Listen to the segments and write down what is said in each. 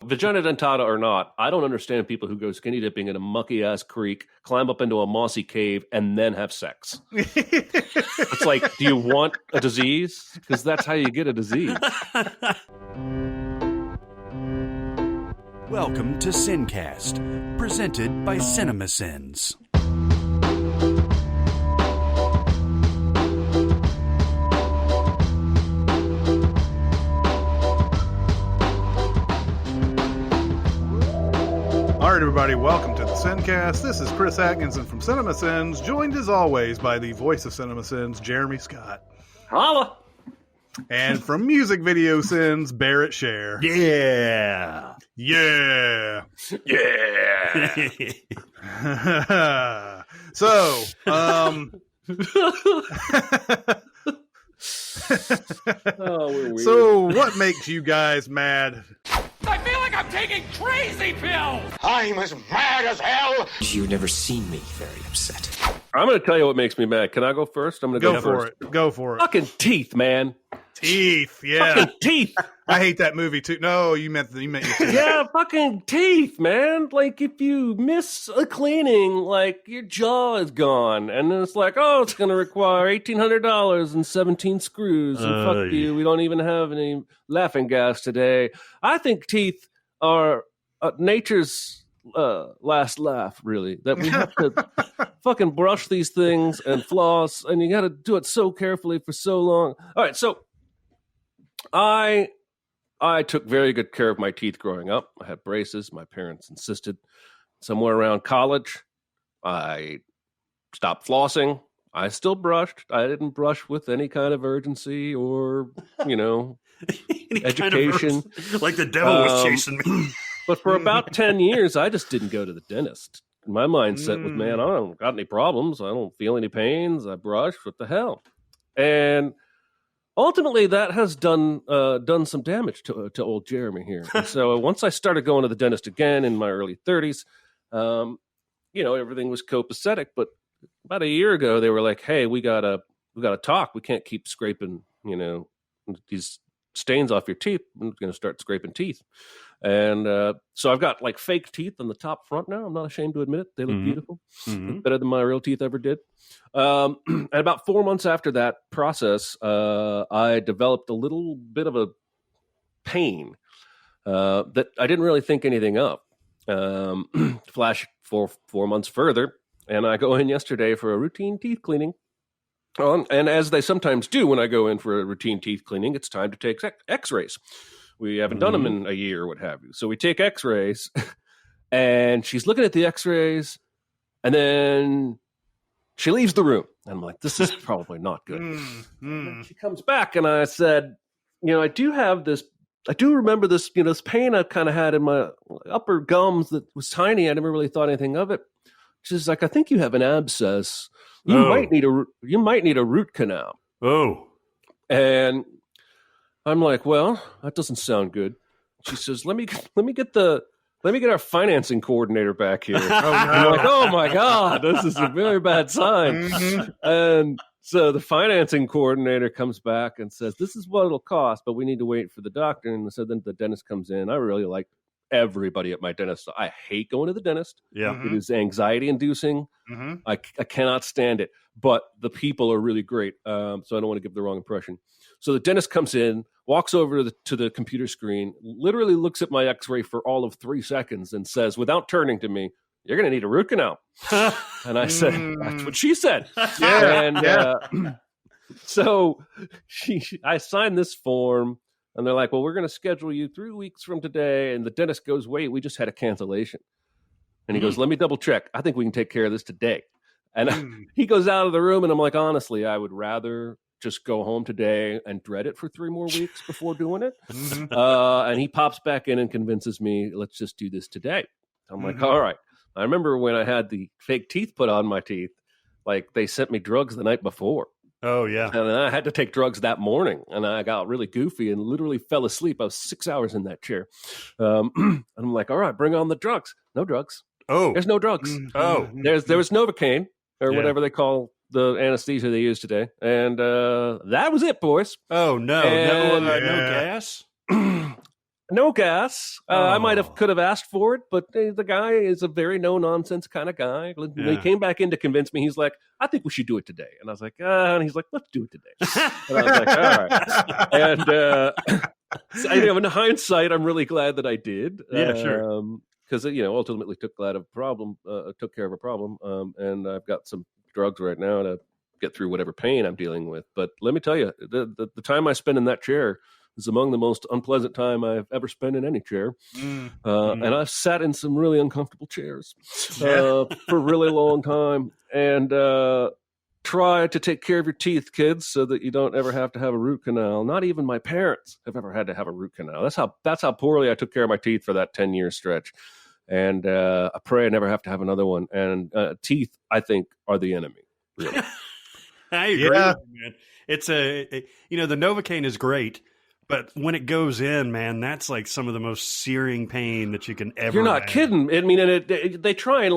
Vagina dentata or not, I don't understand people who go skinny dipping in a mucky ass creek, climb up into a mossy cave, and then have sex. It's like, do you want a disease? Because that's how you get a disease. Welcome to SinCast, presented by Cinemasins. All right, everybody, welcome to the SinCast. This is Chris Atkinson from Cinemasins, joined as always by the voice of Cinemasins, Jeremy Scott. Holla! And from Music Video Sins, Barrett Share. Yeah. Yeah. Yeah! So, we're weird. So what makes you guys mad? I feel like I'm taking crazy pills! I'm as mad as hell! You've never seen me very upset. I'm going to tell you what makes me mad. Can I go first? I'm going to Go for first. it. Go for it. Fucking teeth, man. Teeth, yeah. Fucking teeth. I hate that movie too. No, you meant your teeth. Yeah, fucking teeth, man. Like, if you miss a cleaning, like, your jaw is gone. And then it's like, oh, it's going to require $1,800 and 17 screws. And fuck you. We don't even have any laughing gas today. I think teeth are nature's last laugh, really. That we have to fucking brush these things and floss. And you got to do it so carefully for so long. All right, so I took very good care of my teeth growing up. I had braces. My parents insisted. Somewhere around college, I stopped flossing. I still brushed. I didn't brush with any kind of urgency or, education. Like the devil was chasing me. But for about 10 years, I just didn't go to the dentist. My mindset was, man, I don't got any problems. I don't feel any pains. I brush. What the hell? And ultimately, that has done some damage to old Jeremy here. And so once I started going to the dentist again in my early 30s, everything was copacetic. But about a year ago, they were like, "Hey, we gotta talk. We can't keep scraping, these stains off your teeth. I'm going to start scraping teeth." And so I've got like fake teeth on the top front now. I'm not ashamed to admit it. They look beautiful. Look better than my real teeth ever did. And about 4 months after that process, I developed a little bit of a pain that I didn't really think anything of. Flash 4 months further, and I go in yesterday for a routine teeth cleaning. And as they sometimes do when I go in for a routine teeth cleaning, it's time to take x-rays. We haven't done them in a year or what have you. So we take x-rays, and she's looking at the x-rays, and then she leaves the room. And I'm like, this is probably not good. And she comes back, and I said, I do remember this, this pain I kind of had in my upper gums that was tiny. I never really thought anything of it. She's like, I think you have an abscess. You might need a root canal. Oh. And I'm like, well, that doesn't sound good. She says, let me get our financing coordinator back here. I'm like, oh my God, this is a very bad sign. And so the financing coordinator comes back and says, this is what it'll cost, but we need to wait for the doctor. And so then the dentist comes in. I really like everybody at my dentist. I hate going to the dentist. Yeah. It is anxiety inducing. I cannot stand it, but the people are really great. So I don't want to give the wrong impression. So the dentist comes in, walks over to the computer screen, literally looks at my x-ray for all of 3 seconds and says, without turning to me, you're going to need a root canal. And I said, that's what she said. So I signed this form. And they're like, well, we're going to schedule you 3 weeks from today. And the dentist goes, wait, we just had a cancellation. And he goes, let me double check. I think we can take care of this today. And he goes out of the room. And I'm like, honestly, I would rather just go home today and dread it for 3 more weeks before doing it. And he pops back in and convinces me, let's just do this today. I'm like, all right. I remember when I had the fake teeth put on my teeth, like they sent me drugs the night before. Oh, yeah. And I had to take drugs that morning, and I got really goofy and literally fell asleep. I was 6 hours in that chair. And I'm like, all right, bring on the drugs. No drugs. Oh. There's no drugs. Oh. There was Novocaine, or whatever they call the anesthesia they use today. And that was it, boys. Oh, no. No gas? No gas. I could have asked for it, but the guy is a very no nonsense kind of guy. When he came back in to convince me, he's like, "I think we should do it today." And I was like, and he's like, "Let's do it today." And I was like, "All right." And so, in hindsight, I'm really glad that I did. Yeah, sure. Because ultimately took care of a problem, and I've got some drugs right now to get through whatever pain I'm dealing with. But let me tell you, the time I spend in that chair is among the most unpleasant time I've ever spent in any chair. And I've sat in some really uncomfortable chairs for a really long time. And try to take care of your teeth, kids, so that you don't ever have to have a root canal. Not even my parents have ever had to have a root canal. That's how poorly I took care of my teeth for that 10-year stretch. And I pray I never have to have another one. And teeth, I think, are the enemy. Really. I agree, man. It's the Novocaine is great. But when it goes in, man, that's like some of the most searing pain that you can ever. You're not have. kidding. I mean, and they try and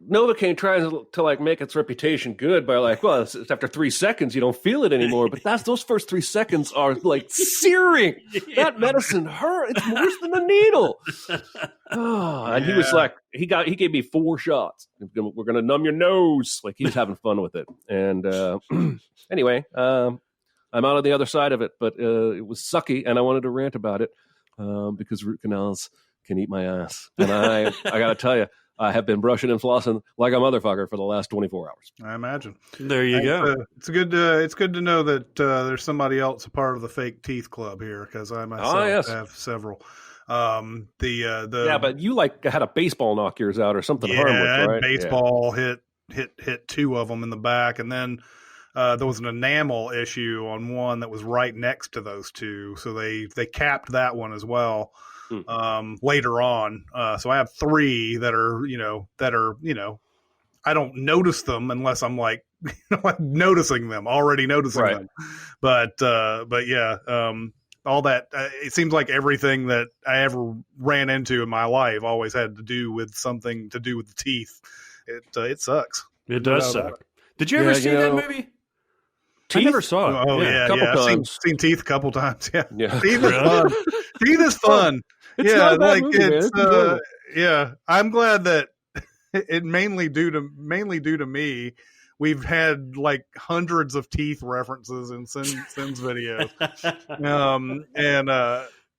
Novocaine tries to make its reputation good by it's after 3 seconds you don't feel it anymore. But those first 3 seconds are searing. That medicine hurt. It's worse than a needle. And he was like, he gave me 4 shots. We're gonna numb your nose. He was having fun with it. And anyway. I'm out on the other side of it, but it was sucky, and I wanted to rant about it because root canals can eat my ass. And I got to tell you, I have been brushing and flossing like a motherfucker for the last 24 hours. I imagine. There you go. It's good to know that there's somebody else a part of the fake teeth club here, because I myself have several. But you had a baseball knock yours out or something harmless, right? Baseball hit 2 of them in the back, and then there was an enamel issue on one that was right next to those 2, so they capped that one as well later on. So I have 3 that are I don't notice them unless I'm noticing them, already noticing them. But yeah, all that it seems like everything that I ever ran into in my life always had to do with something to do with the teeth. It sucks. It does suck. Did you ever see that movie? Teeth? I never saw it. Oh yeah, couple times. Seen Teeth a couple times. Yeah. Teeth Really? is fun. Teeth is fun. It's not a bad movie, yeah. I'm glad that it mainly due to me. We've had hundreds of Teeth references in Sin's videos,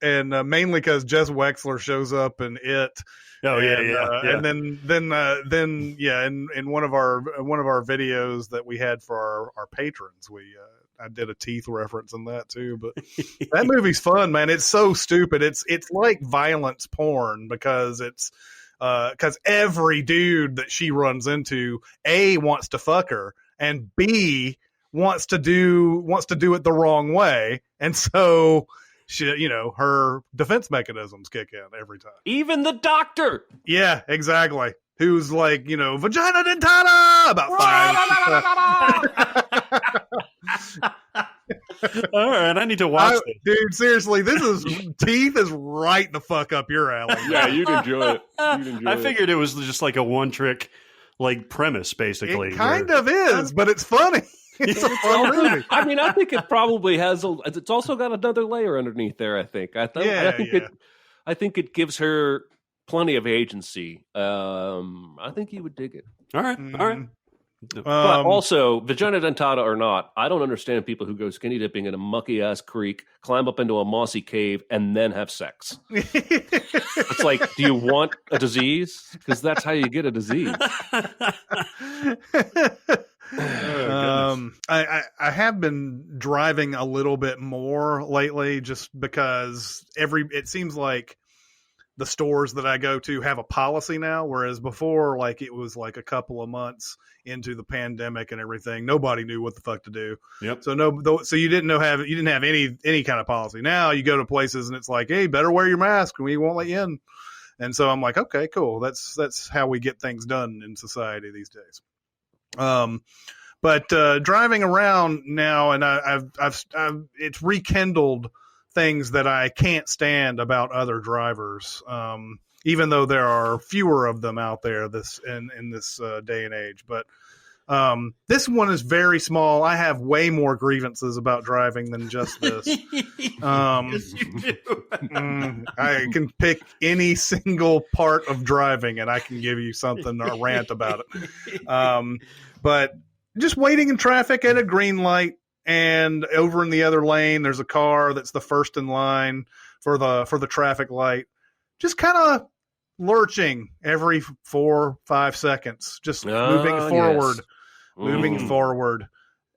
and mainly because Jess Wexler shows up in it. Oh yeah. And then in one of our videos that we had for our patrons, I did a Teeth reference in that too. But that movie's fun, man. It's so stupid. It's like violence porn because because every dude that she runs into, A, wants to fuck her, and B, wants to do it the wrong way, and so she, her defense mechanisms kick in every time. Even the doctor. Yeah, exactly. Who's vagina dentata about 5. All right, I need to watch this. Dude, seriously, Teeth is right the fuck up your alley. Yeah, you'd enjoy it. I figured it was just a one-trick premise, basically. It kind of is, but it's funny. It's a fun movie. I mean, I think it probably has. It's also got another layer underneath there. I think. I think it gives her plenty of agency. I think you would dig it. All right. All right. But also, vagina dentata or not, I don't understand people who go skinny dipping in a mucky ass creek, climb up into a mossy cave, and then have sex. It's like, do you want a disease? Because that's how you get a disease. I have been driving a little bit more lately, just because it seems like the stores that I go to have a policy now, whereas before, it was a couple of months into the pandemic and everything, nobody knew what the fuck to do. Yep. So you didn't have any kind of policy. Now you go to places and it's like, hey, better wear your mask and we won't let you in. And so I'm like, okay, cool. That's how we get things done in society these days. But driving around now, and I've it's rekindled things that I can't stand about other drivers. Even though there are fewer of them out there in this day and age, but This one is very small. I have way more grievances about driving than just this. Yes, you do. I can pick any single part of driving and I can give you something, a rant about it. But just waiting in traffic at a green light, and over in the other lane, there's a car that's the first in line for the traffic light. Just kind of lurching every 4-5 seconds, just moving forward, moving forward,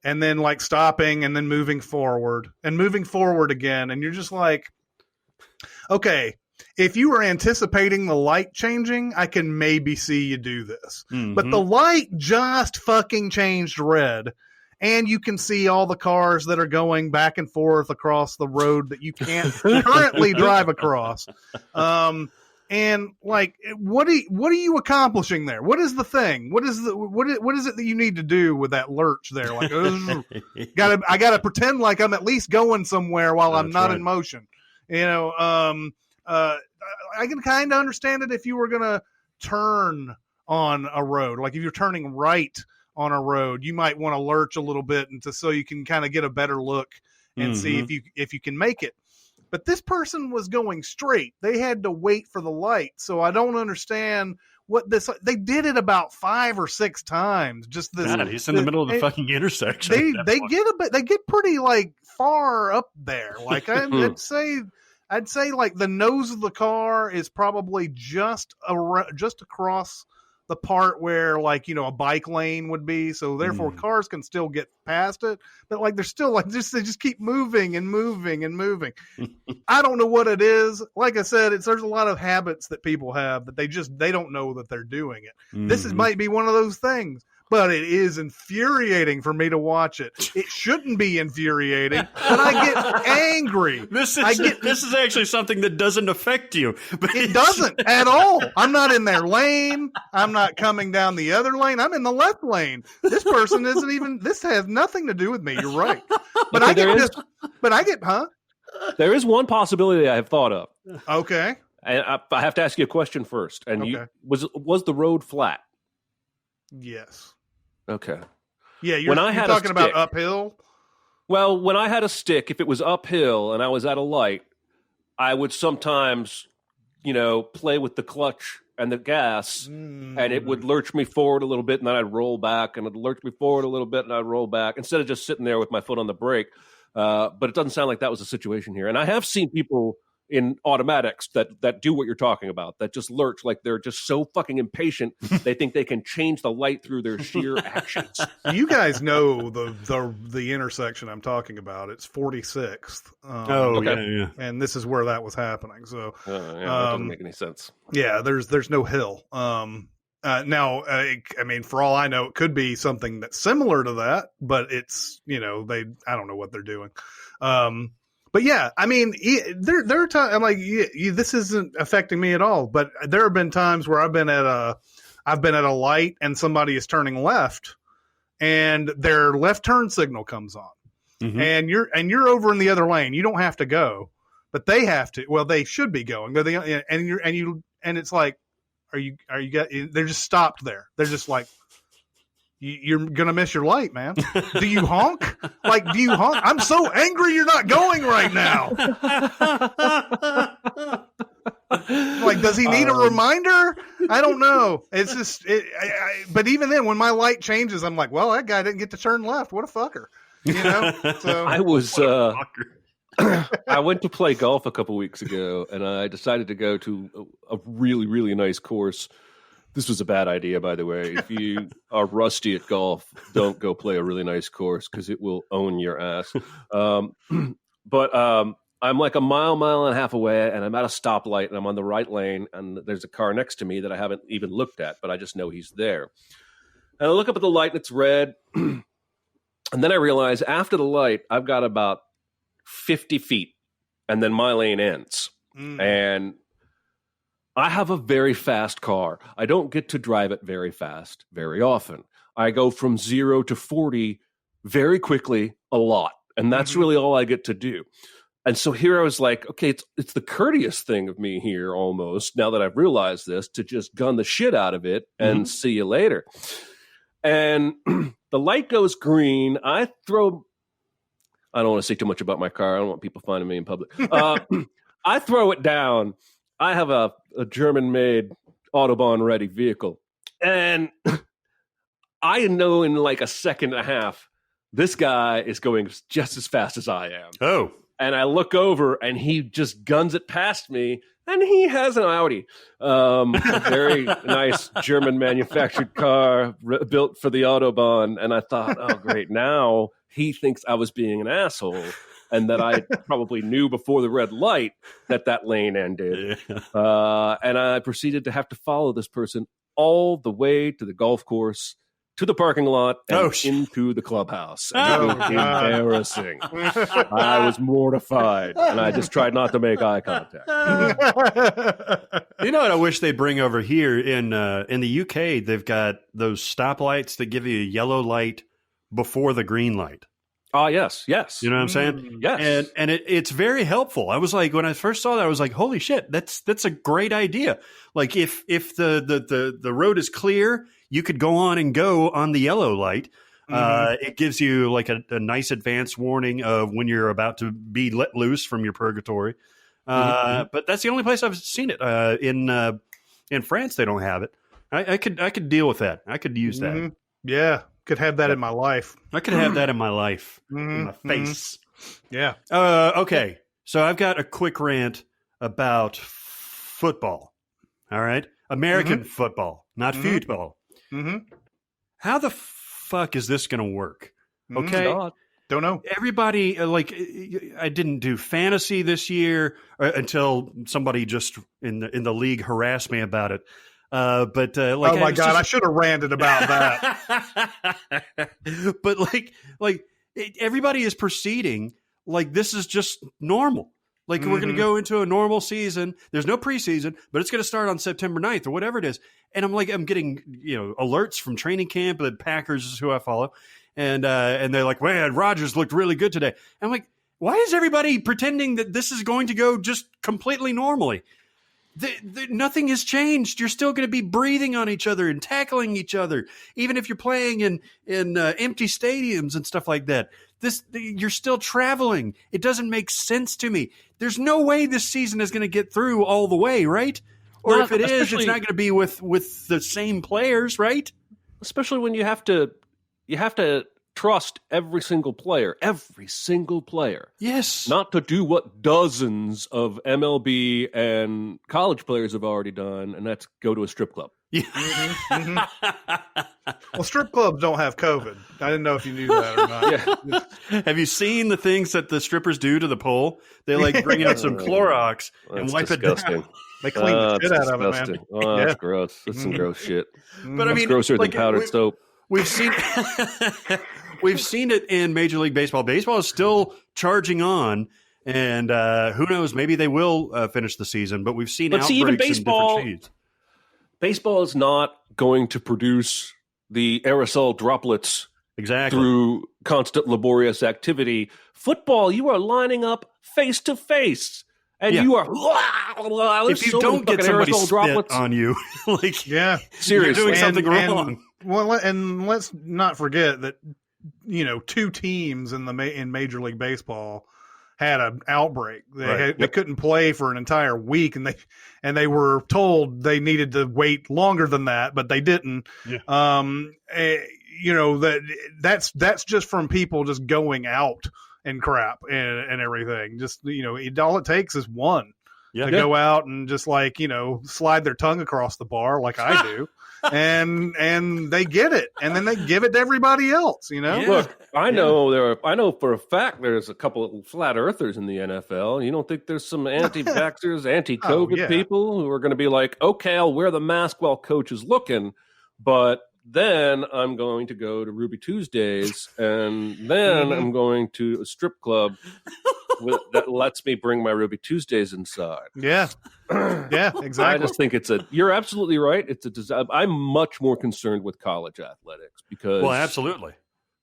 and then like stopping and then moving forward and moving forward again. And you're just like, okay, if you were anticipating the light changing, I can maybe see you do this. Mm-hmm. But the light just fucking changed red. And you can see all the cars that are going back and forth across the road that you can't currently drive across. And like, what are you accomplishing there? What is the thing? What is it that you need to do with that lurch there? Like, I gotta pretend like I'm at least going somewhere while I'm not in motion. You know, I can kind of understand it if you were gonna turn on a road, like if you're turning right on a road, you might want to lurch a little bit so you can kind of get a better look and see if you can make it. But this person was going straight. They had to wait for the light. So I don't understand what this. They did it about 5 or 6 times. Just this. God, he's in the middle of the fucking intersection. They get pretty like far up there. Like I'd say like the nose of the car is probably just across the part where, like, you know, a bike lane would be, so therefore cars can still get past it, but like they're still like they just keep moving and moving and moving. I don't know what it is. Like I said, there's a lot of habits that people have that they don't know that they're doing it. This might be one of those things, but it is infuriating for me to watch it. It shouldn't be infuriating, but I get angry. This is actually something that doesn't affect you. But it doesn't at all. I'm not in their lane. I'm not coming down the other lane. I'm in the left lane. This person isn't even. This has nothing to do with me. You're right. But There is one possibility I have thought of. Okay. And I have to ask you a question first. And okay. Was the road flat? Yes. Okay. Yeah, you're talking about uphill? Well, when I had a stick, if it was uphill and I was at a light, I would sometimes, play with the clutch and the gas, and it would lurch me forward a little bit, and then I'd roll back, and it'd lurch me forward a little bit, and I'd roll back, instead of just sitting there with my foot on the brake. But it doesn't sound like that was the situation here. And I have seen people in automatics that do what you're talking about, that just lurch, like they're just so fucking impatient they think they can change the light through their sheer actions. You guys know the intersection I'm talking about. It's 46th. Okay. Yeah. And this is where that was happening. So that doesn't make any sense. Yeah, there's no hill. Now, for all I know, it could be something that's similar to that, but it's, I don't know what they're doing. But yeah, there are times I'm like, this isn't affecting me at all. But there have been times where I've been at a light and somebody is turning left, and their left turn signal comes on, and you're over in the other lane. You don't have to go, but they have to. Well, they should be going. And it's like, they're just stopped there. They're just like, you're going to miss your light, man. Do you honk? Do you honk? I'm so angry you're not going right now. Does he need a reminder? I don't know. It's just, but even then, when my light changes, I'm like, well, that guy didn't get to turn left. What a fucker. So I was, I went to play golf a couple weeks ago, and I decided to go to a really, really nice course. This was a bad idea, by the way. If you are rusty at golf, don't go play a really nice course because it will own your ass. But I'm like a mile and a half away, and I'm at a stoplight, and I'm on the right lane, and there's a car next to me that I haven't even looked at, but I just know he's there. And I look up at the light, and it's red. And then I realize after the light, I've got about 50 feet, and then my lane ends. And I have a very fast car. I don't get to drive it very fast very often. I go from 0 to 40 very quickly a lot. And that's really all I get to do. And so here I was like, okay, it's the courteous thing of me here almost, now that I've realized this, to just gun the shit out of it and see you later. and the light goes green. I don't want to say too much about my car. I don't want people finding me in public. I throw it down. I have a German-made Autobahn-ready vehicle. And I know in like a second and a half, this guy is going just as fast as I am. Oh. And I look over, and he just guns it past me, and he has an Audi. A very nice German-manufactured car built for the Autobahn. And I thought, oh, great, now he thinks I was being an asshole and that I probably knew before the red light that lane ended. Yeah. And I proceeded to have to follow this person all the way to the golf course, to the parking lot, and into the clubhouse. And it was embarrassing. I was mortified, and I just tried not to make eye contact. You know what I wish they'd bring over here in the UK? They've got those stoplights that give you a yellow light before the green light. Oh, yes. You know what I'm saying? Yes. And it's very helpful. I was like, when I first saw that, I was like, holy shit, that's a great idea. Like if the road is clear, you could go on and go on the yellow light. It gives you like a nice advance warning of when you're about to be let loose from your purgatory. But that's the only place I've seen it. In France, they don't have it. I could deal with that. I could use that. Yeah. Could have that in my life. I could have that in my life, in my face. Yeah. Okay. So I've got a quick rant about football. All right. American football, not football. How the fuck is this going to work? Okay. Don't know. Everybody, I didn't do fantasy this year until somebody just in the league harassed me about it. Oh my God, I should have ranted about that. But everybody is proceeding like this is just normal. Like we're going to go into a normal season. There's no preseason, but it's going to start on September 9th or whatever it is. And I'm getting, alerts from training camp. The Packers is who I follow. And they're like, man, Rodgers looked really good today. I'm like, why is everybody pretending that this is going to go just completely normally? Nothing has changed. You're still going to be breathing on each other and tackling each other, even if you're playing in empty stadiums and stuff like that. You're still traveling. It doesn't make sense to me. There's no way this season is going to get through all the way, right? Or if it is, it's not going to be with the same players, right? Especially when you have to trust every single player. Yes. Not to do what dozens of MLB and college players have already done, and that's go to a strip club. Yeah. Well, strip clubs don't have COVID. I didn't know if you knew that or not. Yeah. Have you seen the things that the strippers do to the pole? They bring out some Clorox and wipe disgusting. it down. They clean the shit out of it, man. Oh, that's gross. That's some gross shit. But It's grosser than powdered soap. We've seen it in Major League Baseball. Baseball is still charging on, and who knows? Maybe they will finish the season. But we've seen outbreaks even in baseball. different shades. Baseball is not going to produce the aerosol droplets through constant laborious activity. Football, you are lining up face to face, and you are. If you don't get somebody spit on you, seriously, you're doing something wrong. Well, and let's not forget that two teams in Major League Baseball had an outbreak. They couldn't play for an entire week, and they were told they needed to wait longer than that, but they didn't. Yeah. That's just from people just going out and crap and everything. Just all it takes is one to go out and just slide their tongue across the bar like I do. and they get it, and then they give it to everybody else. Look, I know for a fact there's a couple of flat earthers in the NFL. You don't think there's some anti-vaxxers, anti-COVID people who are going to be like, okay, I'll wear the mask while coach is looking, but then I'm going to go to Ruby Tuesdays, and then I'm going to a strip club that lets me bring my Ruby Tuesdays inside. Yeah. Yeah, exactly. I just think you're absolutely right. I'm much more concerned with college athletics because absolutely.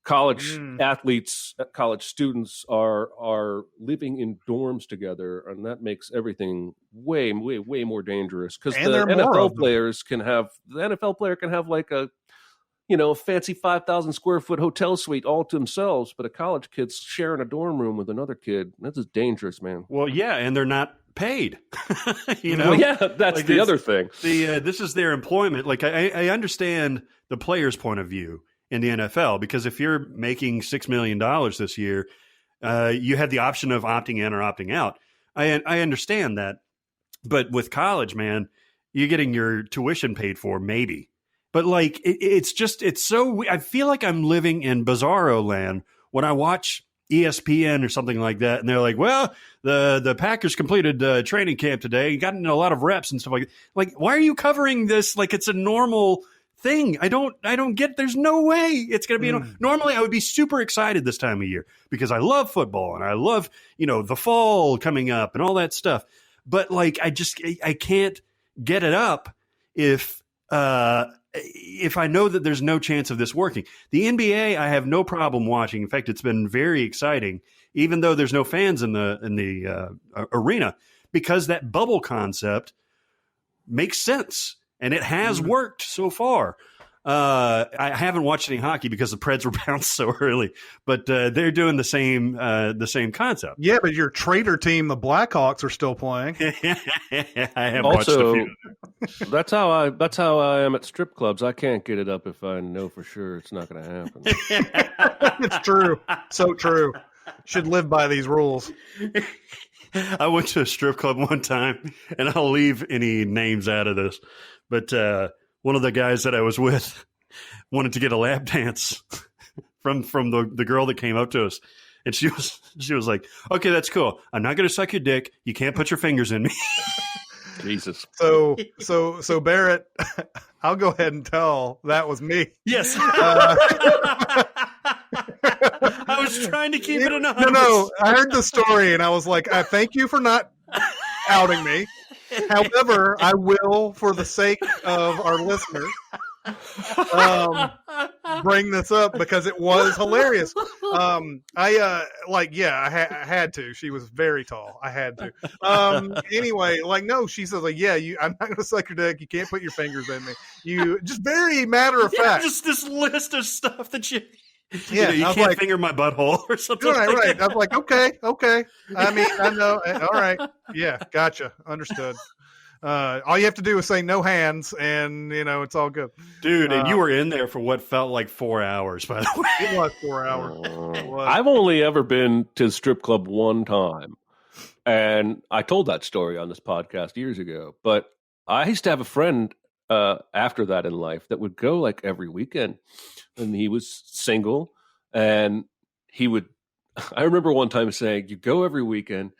College athletes, college students are living in dorms together, and that makes everything way, way, way more dangerous because the NFL player can have like a a fancy 5,000 square foot hotel suite all to themselves, but a college kid's sharing a dorm room with another kid. That's just dangerous, man. Well, yeah, and they're not paid. Well, yeah, that's Like, the other thing. This is their employment. Like I understand the player's point of view in the NFL, because if you're making $6 million this year, you have the option of opting in or opting out. I understand that, but with college, man, you're getting your tuition paid for, maybe. But like it's so. I feel like I'm living in bizarro land when I watch ESPN or something like that, and they're like, "Well, the Packers completed training camp today, gotten a lot of reps and stuff like that." Like, why are you covering this like it's a normal thing? I don't get. There's no way it's going to be. Normally, I would be super excited this time of year because I love football and I love the fall coming up and all that stuff. But like, I can't get it up if I know that there's no chance of this working. The NBA, I have no problem watching. In fact, it's been very exciting, even though there's no fans in the arena, because that bubble concept makes sense and it has worked so far. I haven't watched any hockey because the Preds were bounced so early, but they're doing the same concept. Yeah, but your traitor team, the Blackhawks, are still playing. I have Also, watched a few. that's how I am at strip clubs. I can't get it up if I know for sure it's not going to happen. It's true. So true. Should live by these rules. I went to a strip club one time, and I'll leave any names out of this, but one of the guys that I was with wanted to get a lap dance from the girl that came up to us. And she was like, "Okay, that's cool. I'm not going to suck your dick. You can't put your fingers in me." Jesus. So Barrett, I'll go ahead and tell that was me. Yes. I was trying to keep it anonymous. No, I heard the story and I was like, I thank you for not outing me. However, I will, for the sake of our listeners, bring this up because it was hilarious. I had to. She was very tall. I had to. Anyway, no, she says I'm not going to suck your dick. You can't put your fingers in me. You just very matter of fact. Just this list of stuff that you. Yeah, you can't finger my butthole or something. Right. I was like, okay. I mean, I know. All right. Yeah, gotcha. Understood. All you have to do is say no hands, and it's all good, dude. And you were in there for what felt like 4 hours. By the way, it was 4 hours. I've only ever been to the strip club one time, and I told that story on this podcast years ago. But I used to have a friend after that in life that would go like every weekend, and he was single, and he would. I remember one time saying, "You go every weekend,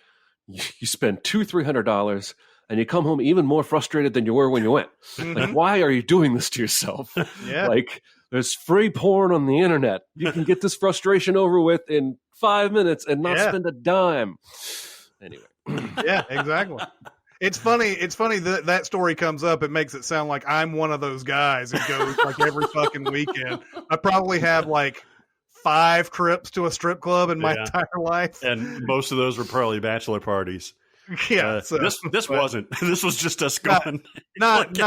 you spend $200-300." And you come home even more frustrated than you were when you went. Like, why are you doing this to yourself? Yeah. Like, there's free porn on the internet. You can get this frustration over with in 5 minutes and not spend a dime. Anyway. Yeah, exactly. It's funny that story comes up. It makes it sound like I'm one of those guys who goes like every fucking weekend. I probably have like 5 trips to a strip club in my entire life. And most of those were probably bachelor parties. Yeah, this wasn't. This was just us going. Not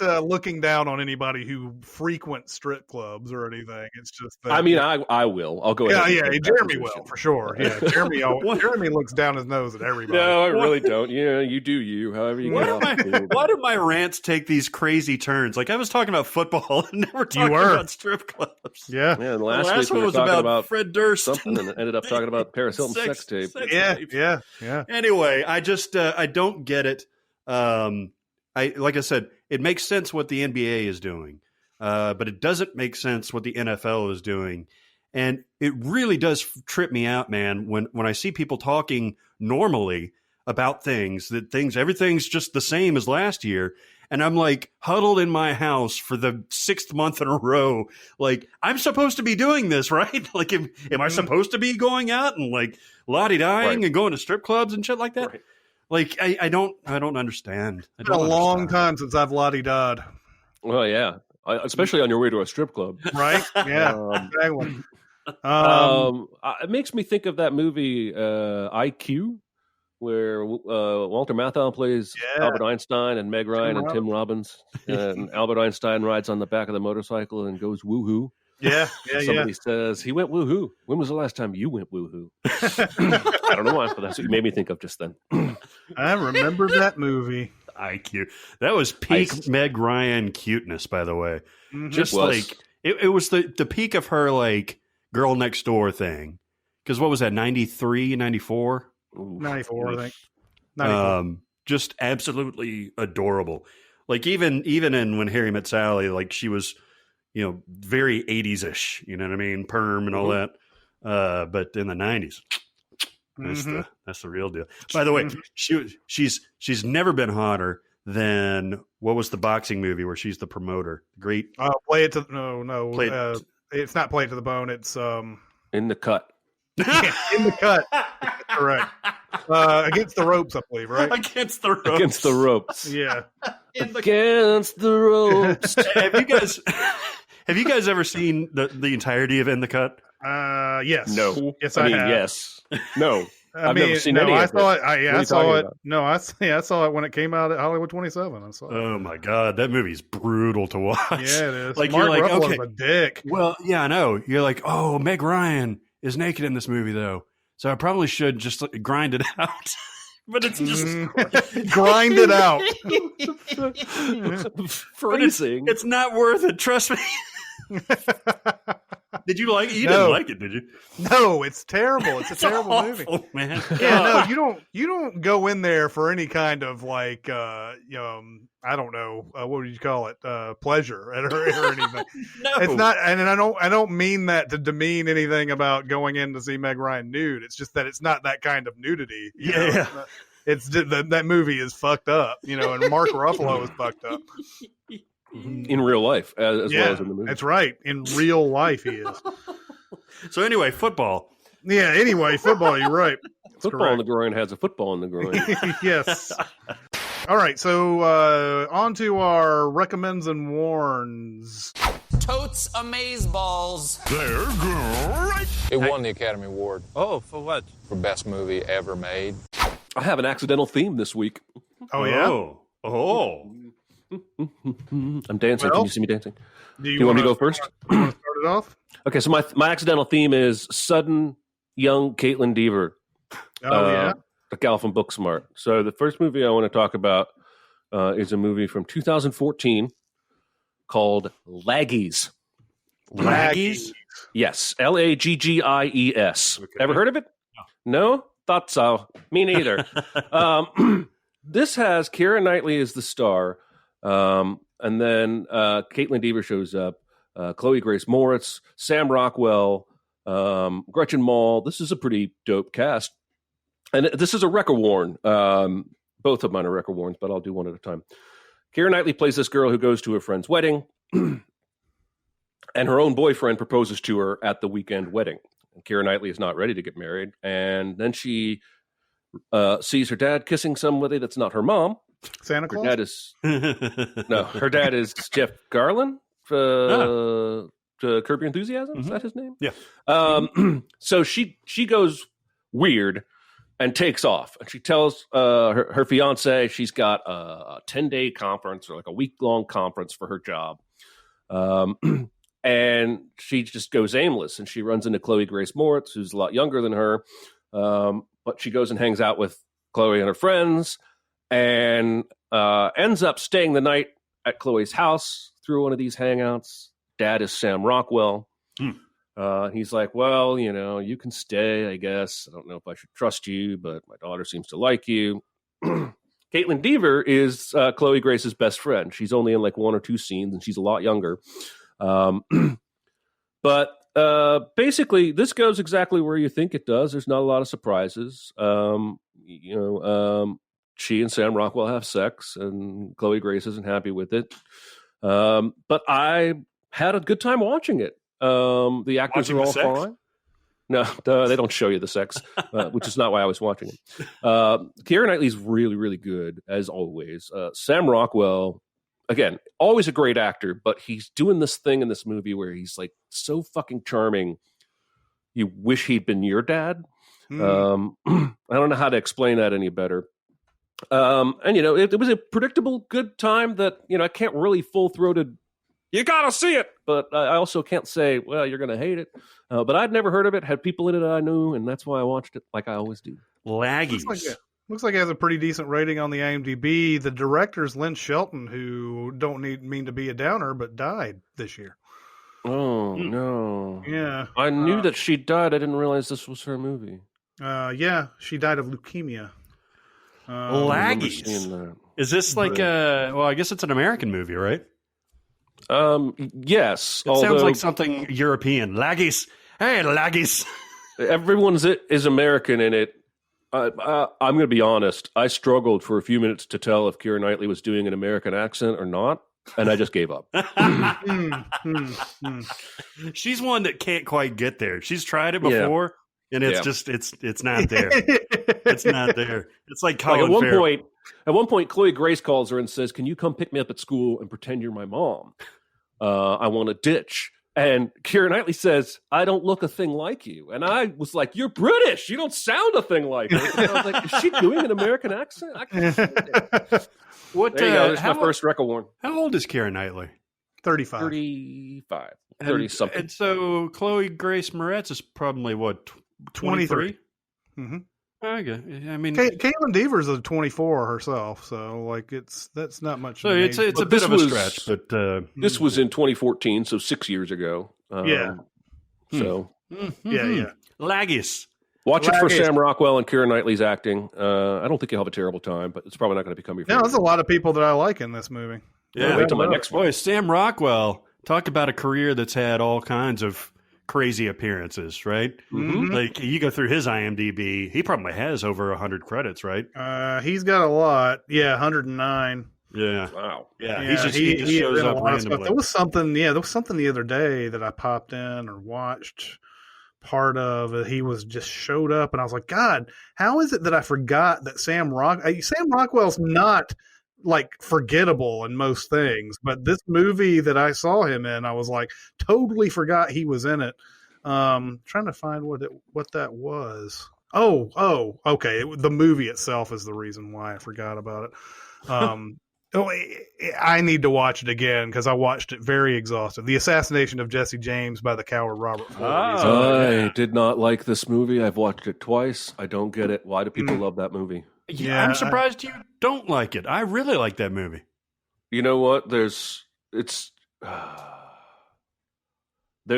looking down on anybody who frequents strip clubs or anything. It's just that, I mean, I will. I'll go ahead. Yeah, Jeremy will for sure. Yeah, Jeremy looks down his nose at everybody. No, I really don't. Yeah, you do you. However you get off. Why do my rants take these crazy turns? Like I was talking about football and never talking about strip clubs. Yeah. And the last last week one was about Fred Durst. Something and ended up talking about Paris Hilton's sex tape. Yeah. Anyway, I just I don't get it. Like I said, it makes sense what the NBA is doing, but it doesn't make sense what the NFL is doing, and it really does trip me out, man. When I see people talking normally about everything's just the same as last year, and I'm like huddled in my house for the 6th month in a row. Like I'm supposed to be doing this, right? Like, am I supposed to be going out and like lottie-dying and going to strip clubs and shit like that? Right. Like I don't understand. It's been a long time since I've lottie-dod. Well, yeah, especially on your way to a strip club, right? Yeah, exactly. It makes me think of that movie IQ where Walter Matthau plays Yeah. Albert Einstein and Meg Ryan and Tim Robbins. And Albert Einstein rides on the back of the motorcycle and goes woohoo. Yeah, Somebody says, he went woohoo. When was the last time you went woohoo? I don't know why, but that's what you made me think of just then. I remember that movie. IQ. That was peak Meg Ryan cuteness, by the way. Just like it was the peak of her like girl next door thing. Because what was that, 93, 94? 94, I think. 94. Just absolutely adorable. Like even in When Harry Met Sally, like she was, very 80s-ish, you know what I mean? Perm and all that. But in the 90s, that's the real deal. By the way, she's never been hotter than, what was the boxing movie where she's the promoter? Great. Play it to no. It's not Play It to the Bone. It's In the Cut. In the Cut. Correct. Against the Ropes, I believe, right? Against the Ropes. Against the Ropes. Yeah. Against the Ropes. Have you guys ever seen the entirety of In the Cut? Yes. No. Yes, I mean, have. yes. No. I've never seen any I of saw it. I saw it. No, I saw it when it came out at Hollywood 27. I saw it. Oh my god, that movie's brutal to watch. Yeah, it is. Like Mark you're like, Ruffalo's okay, a dick. Well, yeah, I know. You're like, oh, Meg Ryan is naked in this movie, though, so I probably should just grind it out. But it's just grind it out. Freezing. It's not worth it. Trust me. Did you like it? You didn't like it, did you? No, it's terrible. It's a terrible awful, movie, man. Yeah, no, you don't go in there for any kind of like, I don't know, what would you call it, pleasure or anything. No, it's not, and I don't mean that to demean anything about going in to see Meg Ryan nude. It's just that it's not that kind of nudity. You know? It's that movie is fucked up, and Mark Ruffalo is fucked up. In real life, as well as in the movie. That's right. In real life, he is. So anyway, football. Yeah. Anyway, football. You're right. That's football correct. in the groin has a football in the groin. Yes. All right. So on to our recommends and warns. Totes amazeballs. They're great. It won the Academy Award. Oh, for what? For best movie ever made. I have an accidental theme this week. Oh yeah. Oh. I'm dancing. Well, can you see me dancing? Do you want me to go first? You want to start it off? Okay, so my accidental theme is sudden young Caitlin Dever. Oh yeah. The gal from Booksmart. So the first movie I want to talk about is a movie from 2014 called Laggies. Laggies? Yes, Laggies. Okay. Ever heard of it? No? Thought so. Me neither. This has Keira Knightley as the star, and then Caitlin Dever shows up, Chloe Grace Moretz, Sam Rockwell, Gretchen Mol. This is a pretty dope cast. And this is a record warn. Both of mine are record warns, but I'll do one at a time. Keira Knightley plays this girl who goes to her friend's wedding, and her own boyfriend proposes to her at the weekend wedding. And Keira Knightley is not ready to get married, and then she sees her dad kissing somebody that's not her mom. Santa Claus? Her dad is no. Her dad is Jeff Garlin to Curb Your Enthusiasm. Is that his name? Yeah. So she goes weird and takes off, and she tells her fiance she's got a 10-day conference or like a week-long conference for her job. And she just goes aimless, and she runs into Chloe Grace Moretz, who's a lot younger than her. But she goes and hangs out with Chloe and her friends, and ends up staying the night at Chloe's house through one of these hangouts. Dad is Sam Rockwell. He's like, well, you can stay, I guess. I don't know if I should trust you, but my daughter seems to like you. Caitlin Dever is Chloe Grace's best friend. She's only in like one or two scenes, and she's a lot younger. But basically, this goes exactly where you think it does. There's not a lot of surprises. She and Sam Rockwell have sex, and Chloe Grace isn't happy with it. But I had a good time watching it. The actors Watching are all the sex? fine. No, they don't show you the sex, which is not why I was watching it. Keira Knightley's really, really good, as always. Sam Rockwell, again, always a great actor, but he's doing this thing in this movie where he's like so fucking charming. You wish he'd been your dad. I don't know how to explain that any better. And it was a predictable, good time that I can't really full-throated. You gotta see it, but I also can't say, well, you're gonna hate it. But I'd never heard of it. Had people in it I knew, and that's why I watched it, like I always do. Laggies. Looks like it has a pretty decent rating on the IMDb. The director's Lynn Shelton, who don't mean to be a downer, but died this year. Oh no! Yeah, I knew that she died. I didn't realize this was her movie. Yeah, she died of leukemia. Laggies. Is this like I guess it's an American movie, right? Yes. It sounds like something European. Laggies. Hey, laggies. Everyone is American in it. I'm going to be honest. I struggled for a few minutes to tell if Keira Knightley was doing an American accent or not, and I just gave up. She's one that can't quite get there. She's tried it before, and it's just it's not there. It's not there. It's like Colin Farrell. At one point, Chloe Grace calls her and says, "Can you come pick me up at school and pretend you're my mom? I want a ditch." And Keira Knightley says, "I don't look a thing like you." And I was like, "You're British. You don't sound a thing like her." And I was like, "Is she doing an American accent?" I can't see it. What? There you go. This is my first record warn. How old is Keira Knightley? 35. 35. 30-something. And so Chloe Grace Moretz is probably, what, 23? Mm-hmm. Okay. I mean, Caitlin Deaver's a 24 herself, so that's not much. So it's a bit of a stretch, but this was in 2014, so 6 years ago. So Laggies. Watch it for Sam Rockwell and Keira Knightley's acting. I don't think you'll have a terrible time, but it's probably not going to become your favorite. No, there's a lot of people that I like in this movie. Yeah, wait till my next one. Boy, Sam Rockwell, talk about a career that's had all kinds of crazy appearances, right? Mm-hmm. Like, you go through his IMDb, he probably has over 100 credits, right? He's got a lot. Yeah, 109. Yeah. Wow. Yeah, he just shows up randomly. There was something the other day that I popped in or watched part of. He was just showed up, and I was like, God, how is it that I forgot that Sam Rockwell's not like forgettable in most things, but this movie that I saw him in, I was like, totally forgot he was in it. Trying to find what that was. Oh, okay. The movie itself is the reason why I forgot about it. I need to watch it again because I watched it very exhausted. The Assassination of Jesse James by the coward Robert Ford. I did not like this movie. I've watched it twice. I don't get it. Why do people love that movie? Yeah, I'm surprised you don't like it. I really like that movie. You know what? There's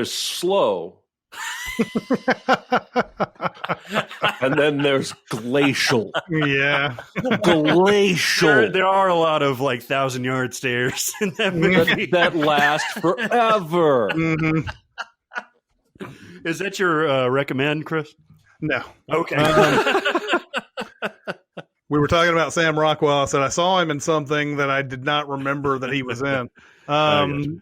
slow. And then there's glacial. Yeah. Glacial. There are a lot of 1,000-yard stairs in that movie. that last forever. Mm-hmm. Is that your recommend, Chris? No. Okay. We were talking about Sam Rockwell. I said I saw him in something that I did not remember that he was in. The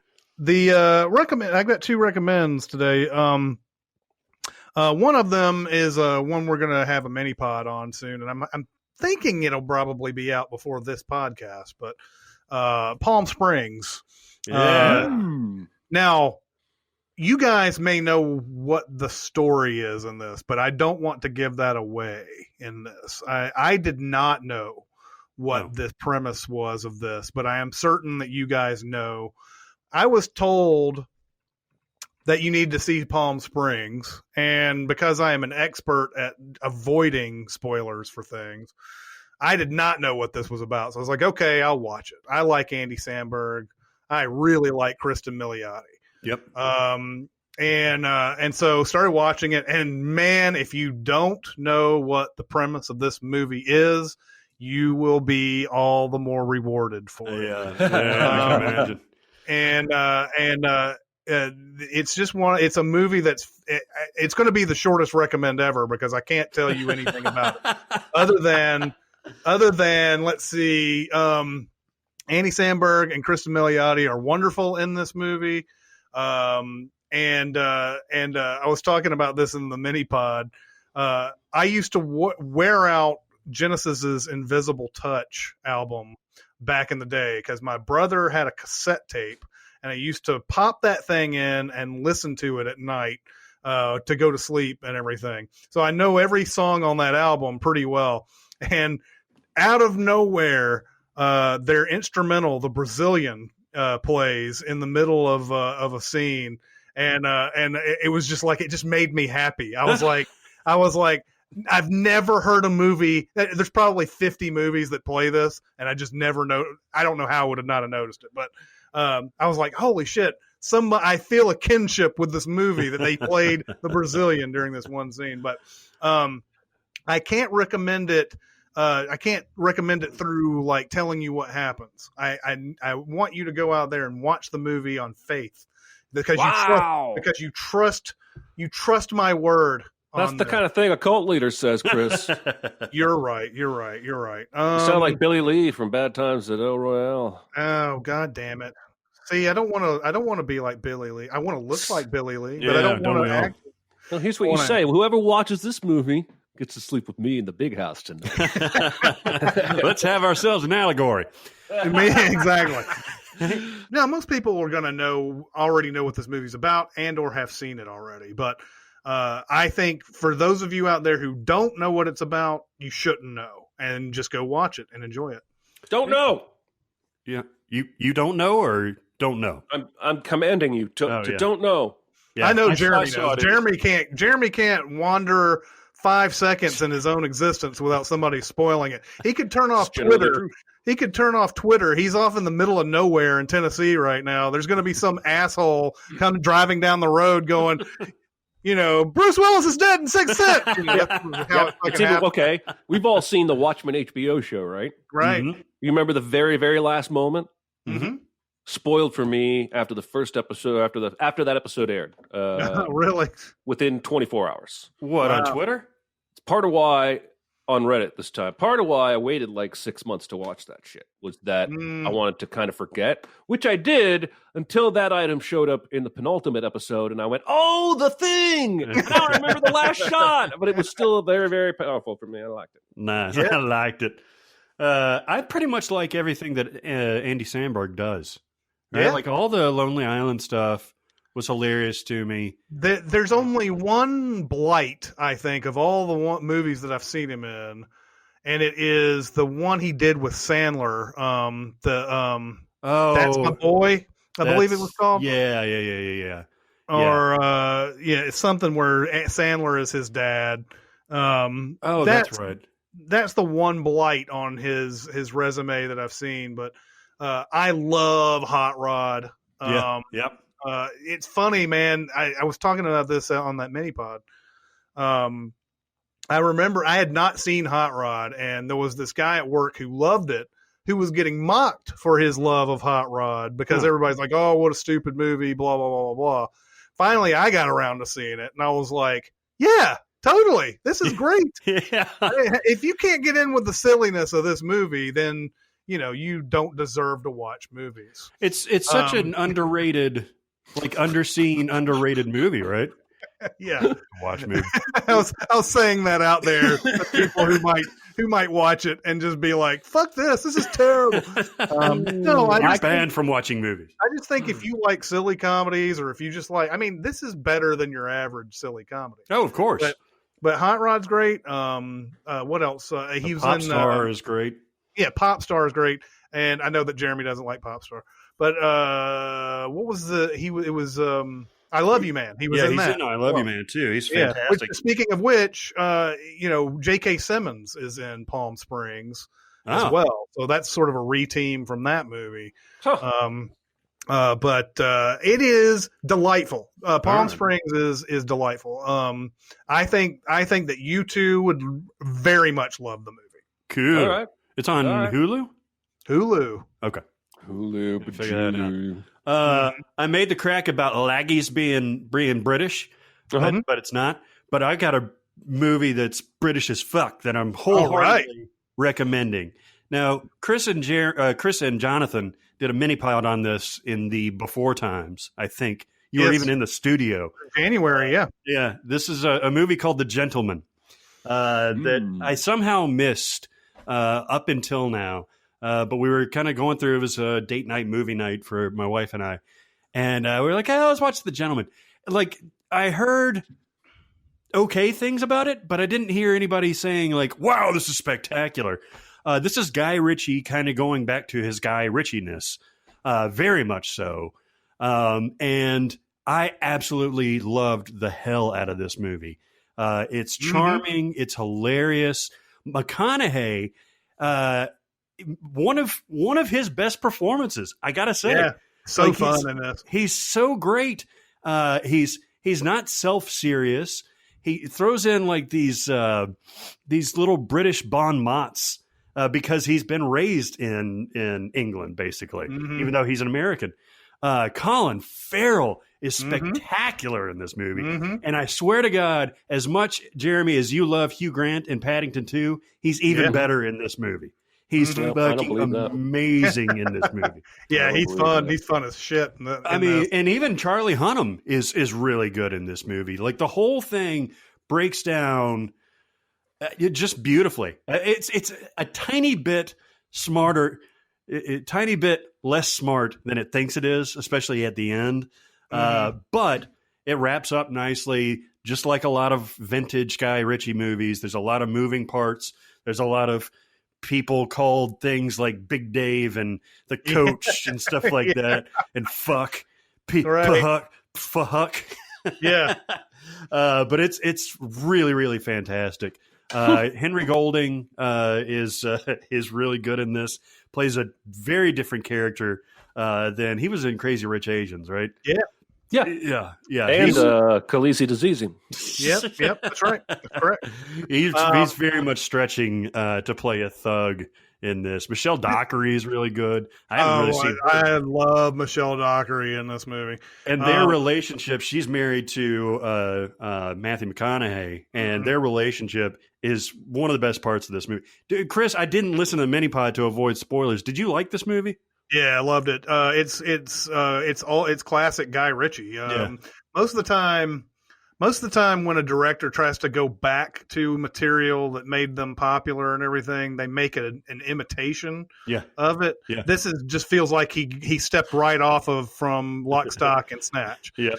recommend. I've got two recommends today. One of them is one we're going to have a mini pod on soon, and I'm thinking it'll probably be out before this podcast. But Palm Springs. Now, you guys may know what the story is in this, but I don't want to give that away in this. I did not know what the premise was of this, but I am certain that you guys know. I was told that you need to see Palm Springs, and because I am an expert at avoiding spoilers for things, I did not know what this was about. So I was like, okay, I'll watch it. I like Andy Samberg. I really like Kristen Milioti. Yep. And so started watching it, and man, if you don't know what the premise of this movie is, you will be all the more rewarded for it. Yeah, I can imagine. It's just it's a movie it's going to be the shortest recommend ever because I can't tell you anything about it other than let's see, Andy Samberg and Kristen Milioti are wonderful in this movie. And I was talking about this in the mini pod. I used to wear out Genesis's Invisible Touch album back in the day because my brother had a cassette tape, and I used to pop that thing in and listen to it at night to go to sleep and everything. So I know every song on that album pretty well. And out of nowhere, their instrumental, the Brazilian, plays in the middle of a scene, and it was just like, it just made me happy. I was like, I've never heard a movie. There's probably 50 movies that play this, and I just never know. I don't know how I would have not have noticed it, but I was like, holy shit! I feel a kinship with this movie that they played the Brazilian during this one scene. But I can't recommend it. I can't recommend it through like telling you what happens. I want you to go out there and watch the movie on faith, because you trust my word. That's the kind of thing a cult leader says, Chris. You're right. You sound like Billy Lee from Bad Times at El Royale. Oh, God damn it! See, I don't want to be like Billy Lee. I want to look like Billy Lee, but I don't want to act. Well, here's what you say: whoever watches this movie gets to sleep with me in the big house tonight. Let's have ourselves an allegory. Exactly. Now, most people are going to already know what this movie's about and or have seen it already. But I think for those of you out there who don't know what it's about, you shouldn't know, and just go watch it and enjoy it. Don't know. Yeah, you don't know or don't know. I'm commanding you to don't know. Yeah, I know Jeremy knows. Jeremy can't wander 5 seconds in his own existence without somebody spoiling it. He could turn off Twitter. He's off in the middle of nowhere in Tennessee right now. There's going to be some asshole come driving down the road going, Bruce Willis is dead in Sixth Sense. Okay, we've all seen the Watchmen HBO show, right? Right. Mm-hmm. You remember the very, very last moment? Mm-hmm. Spoiled for me after the first episode, after that episode aired. Really? Within 24 hours. What, on Twitter? It's part of why, on Reddit this time, part of why I waited like 6 months to watch that shit was that I wanted to kind of forget, which I did until that item showed up in the penultimate episode, and I went, oh, the thing! Now I remember the last shot! But it was still very, very powerful for me. I liked it. Nice. Yeah. I liked it. I pretty much like everything that Andy Samberg does. Right? Yeah. Like all the Lonely Island stuff was hilarious to me. There's only one blight, I think, of all the movies that I've seen him in, and it is the one he did with Sandler. That's My Boy, I believe it was called. Yeah. Or it's something where Sandler is his dad. That's right. That's the one blight on his resume that I've seen, but I love Hot Rod. Yep. It's funny, man. I was talking about this on that mini pod. I remember I had not seen Hot Rod, and there was this guy at work who loved it, who was getting mocked for his love of Hot Rod because everybody's like, oh, what a stupid movie, blah, blah, blah, blah, blah. Finally, I got around to seeing it, and I was like, yeah, totally. This is great. Yeah. If you can't get in with the silliness of this movie, then, you don't deserve to watch movies. It's such an underrated, like underseen, underrated movie, right? Yeah. Watch movie. I was saying that out there to people who might watch it and just be like, fuck this is terrible. No, I'm banned from watching movies. I just think if you like silly comedies, or if you just like, this is better than your average silly comedy. Oh, of course. But Hot Rod's great. What else? He was Pop in Star is great. Yeah, Pop Star is great. And I know that Jeremy doesn't like Pop Star. But what was it was I Love You Man. He was in that. I Love You Man too. He's fantastic. Speaking of which, J.K. Simmons is in Palm Springs as well. So that's sort of a re-team from that movie. But it is delightful. Palm Springs is delightful. I think that you two would very much love the movie. Cool. All right. It's on Hulu? Hulu. Okay. Hulu. I made the crack about laggies being British, but it's not. But I got a movie that's British as fuck that I'm wholeheartedly recommending. Now, Chris and Jonathan did a mini pod on this in the before times. I think you were even in the studio. January, yeah. Yeah, this is a movie called The Gentleman that I somehow missed up until now. But we were kind of going through, it was a date night, movie night for my wife and I. And we were like, let's watch The Gentleman. Like, I heard okay things about it, but I didn't hear anybody saying like, "Wow, this is spectacular." This is Guy Ritchie kind of going back to his Guy Ritchie-ness, very much so. And I absolutely loved the hell out of this movie. It's charming. It's hilarious. McConaughey, one of his best performances, I gotta say. Yeah, so like fun in this. He's so great. He's not self-serious. He throws in like these little British bon mots because he's been raised in England, basically, even though he's an American. Colin Farrell is spectacular in this movie. And I swear to God, as much, Jeremy, as you love Hugh Grant in Paddington 2, he's even better in this movie. He's fucking amazing in this movie. He's fun. He's fun as shit. And even Charlie Hunnam is really good in this movie. Like the whole thing breaks down just beautifully. It's a tiny bit smarter, a tiny bit less smart than it thinks it is, especially at the end. But it wraps up nicely, just like a lot of vintage Guy Ritchie movies. There's a lot of moving parts. There's a lot of people called things like Big Dave and the coach and stuff like that, and fuck. Yeah. But it's really, really fantastic. Henry Golding is really good in this. Plays a very different character than he was in Crazy Rich Asians, right? Yeah. And Khaleesi Disease. Yep, that's right. That's correct. He's very much stretching to play a thug in this. Michelle Dockery is really good. I love Michelle Dockery in this movie. And their relationship, she's married to Matthew McConaughey, and their relationship is one of the best parts of this movie. Dude, Chris, I didn't listen to Minipod to avoid spoilers. Did you like this movie? Yeah, I loved it. It's classic Guy Ritchie. Most of the time when a director tries to go back to material that made them popular and everything, they make an imitation of it. Yeah. This just feels like he stepped right off of from Lock, Stock, and Snatch. He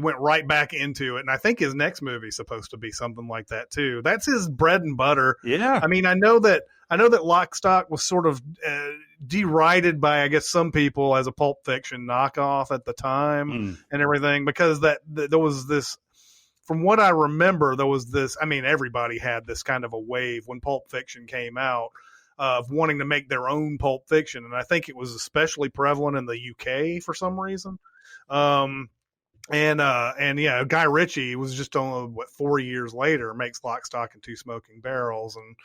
went right back into it, and I think his next movie is supposed to be something like that too. That's his bread and butter. Yeah. I mean, I know that Lock, Stock was sort of derided by, I guess, some people as a Pulp Fiction knockoff at the time and everything, because there was this, from what I remember, there was this, I mean, everybody had this kind of a wave when Pulp Fiction came out of wanting to make their own Pulp Fiction. And I think it was especially prevalent in the UK for some reason. Guy Ritchie was just only 4 years later makes Lock, Stock, and Two Smoking Barrels. And,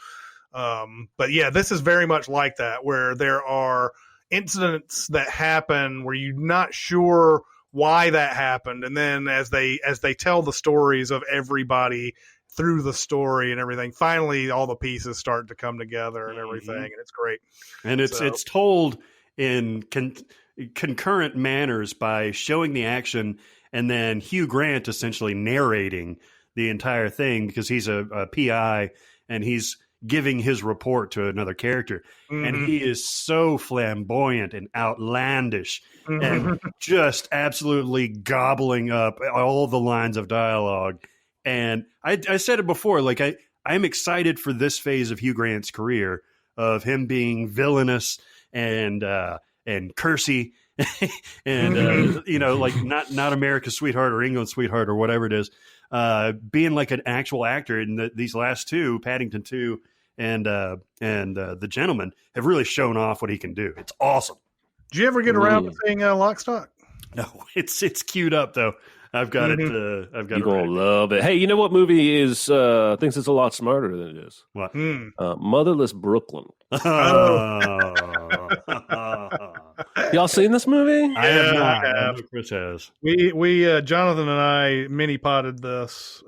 but yeah, this is very much like that, where there are incidents that happen where you're not sure why that happened. And then as they tell the stories of everybody through the story and everything, finally all the pieces start to come together and everything. And it's great. And it's told in concurrent manners by showing the action and then Hugh Grant essentially narrating the entire thing, because he's a PI and he's giving his report to another character. And he is so flamboyant and outlandish and just absolutely gobbling up all the lines of dialogue. And I said it before, like I'm excited for this phase of Hugh Grant's career, of him being villainous and cursy and like not America's Sweetheart or England's Sweetheart or whatever it is, being like an actual actor. In these last two, Paddington 2 and The Gentleman, have really shown off what he can do. It's awesome. Did you ever get around to seeing Lock, Stock? No, it's queued up though. I've got it. I've got You're it. Gonna love it. Hey, you know what movie is thinks it's a lot smarter than it is? What? Motherless Brooklyn. Y'all seen this movie? I have not. I have. I know Chris has. We Jonathan and I mini-potted this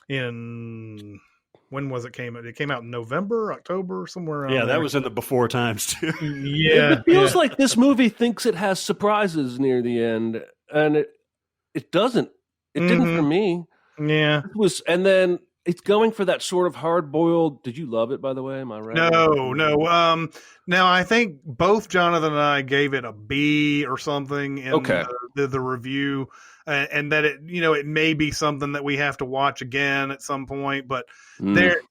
in, when was it came out? It came out in November, October, somewhere around Yeah, that there. was in the before times too. Yeah. It feels like this movie thinks it has surprises near the end, and it doesn't. It didn't for me. Yeah. It was, and then it's going for that sort of hard-boiled. Did you love it, by the way? Am I right? No. Now I think both Jonathan and I gave it a B or something in the review, and that it may be something that we have to watch again at some point. But there,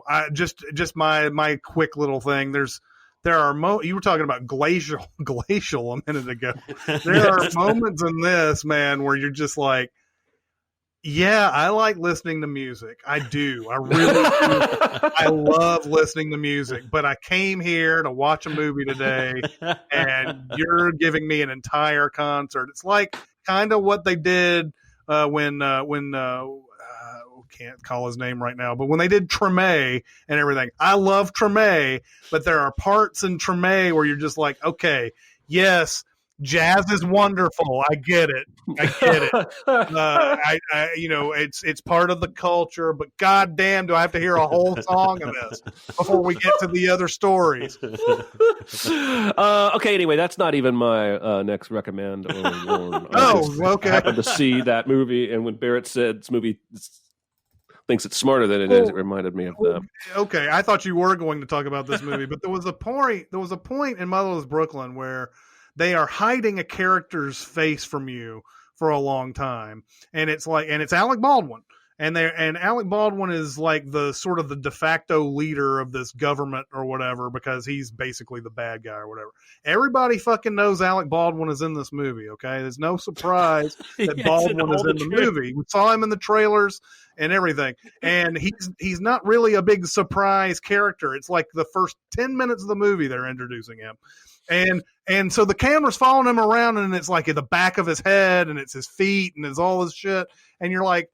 I just my quick little thing. There are you were talking about glacial a minute ago. There are moments in this, man, where you're just like, yeah, I like listening to music. I do. I really do. I love listening to music, but I came here to watch a movie today, and you're giving me an entire concert. It's like kind of what they did when can't call his name right now, but when they did Treme and everything. I love Treme, but there are parts in Treme where you're just like, okay, yes, jazz is wonderful. I get it. It's part of the culture, but goddamn, do I have to hear a whole song of this before we get to the other stories? Okay. Anyway, that's not even my next recommend or warn. Okay. I happened to see that movie, and when Barrett said this movie thinks it's smarter than it is, it reminded me of them. Okay, I thought you were going to talk about this movie, but there was a point in Motherless Brooklyn where they are hiding a character's face from you for a long time, and it's Alec Baldwin, and Alec Baldwin is like the sort of the de facto leader of this government or whatever, because he's basically the bad guy or whatever. Everybody fucking knows Alec Baldwin is in this movie. Okay, there's no surprise that Baldwin is in the movie. We saw him in the trailers and everything, and he's not really a big surprise character. It's like the first 10 minutes of the movie they're introducing him. And so the camera's following him around, and it's like at the back of his head, and it's his feet, and it's all his shit. And you're like,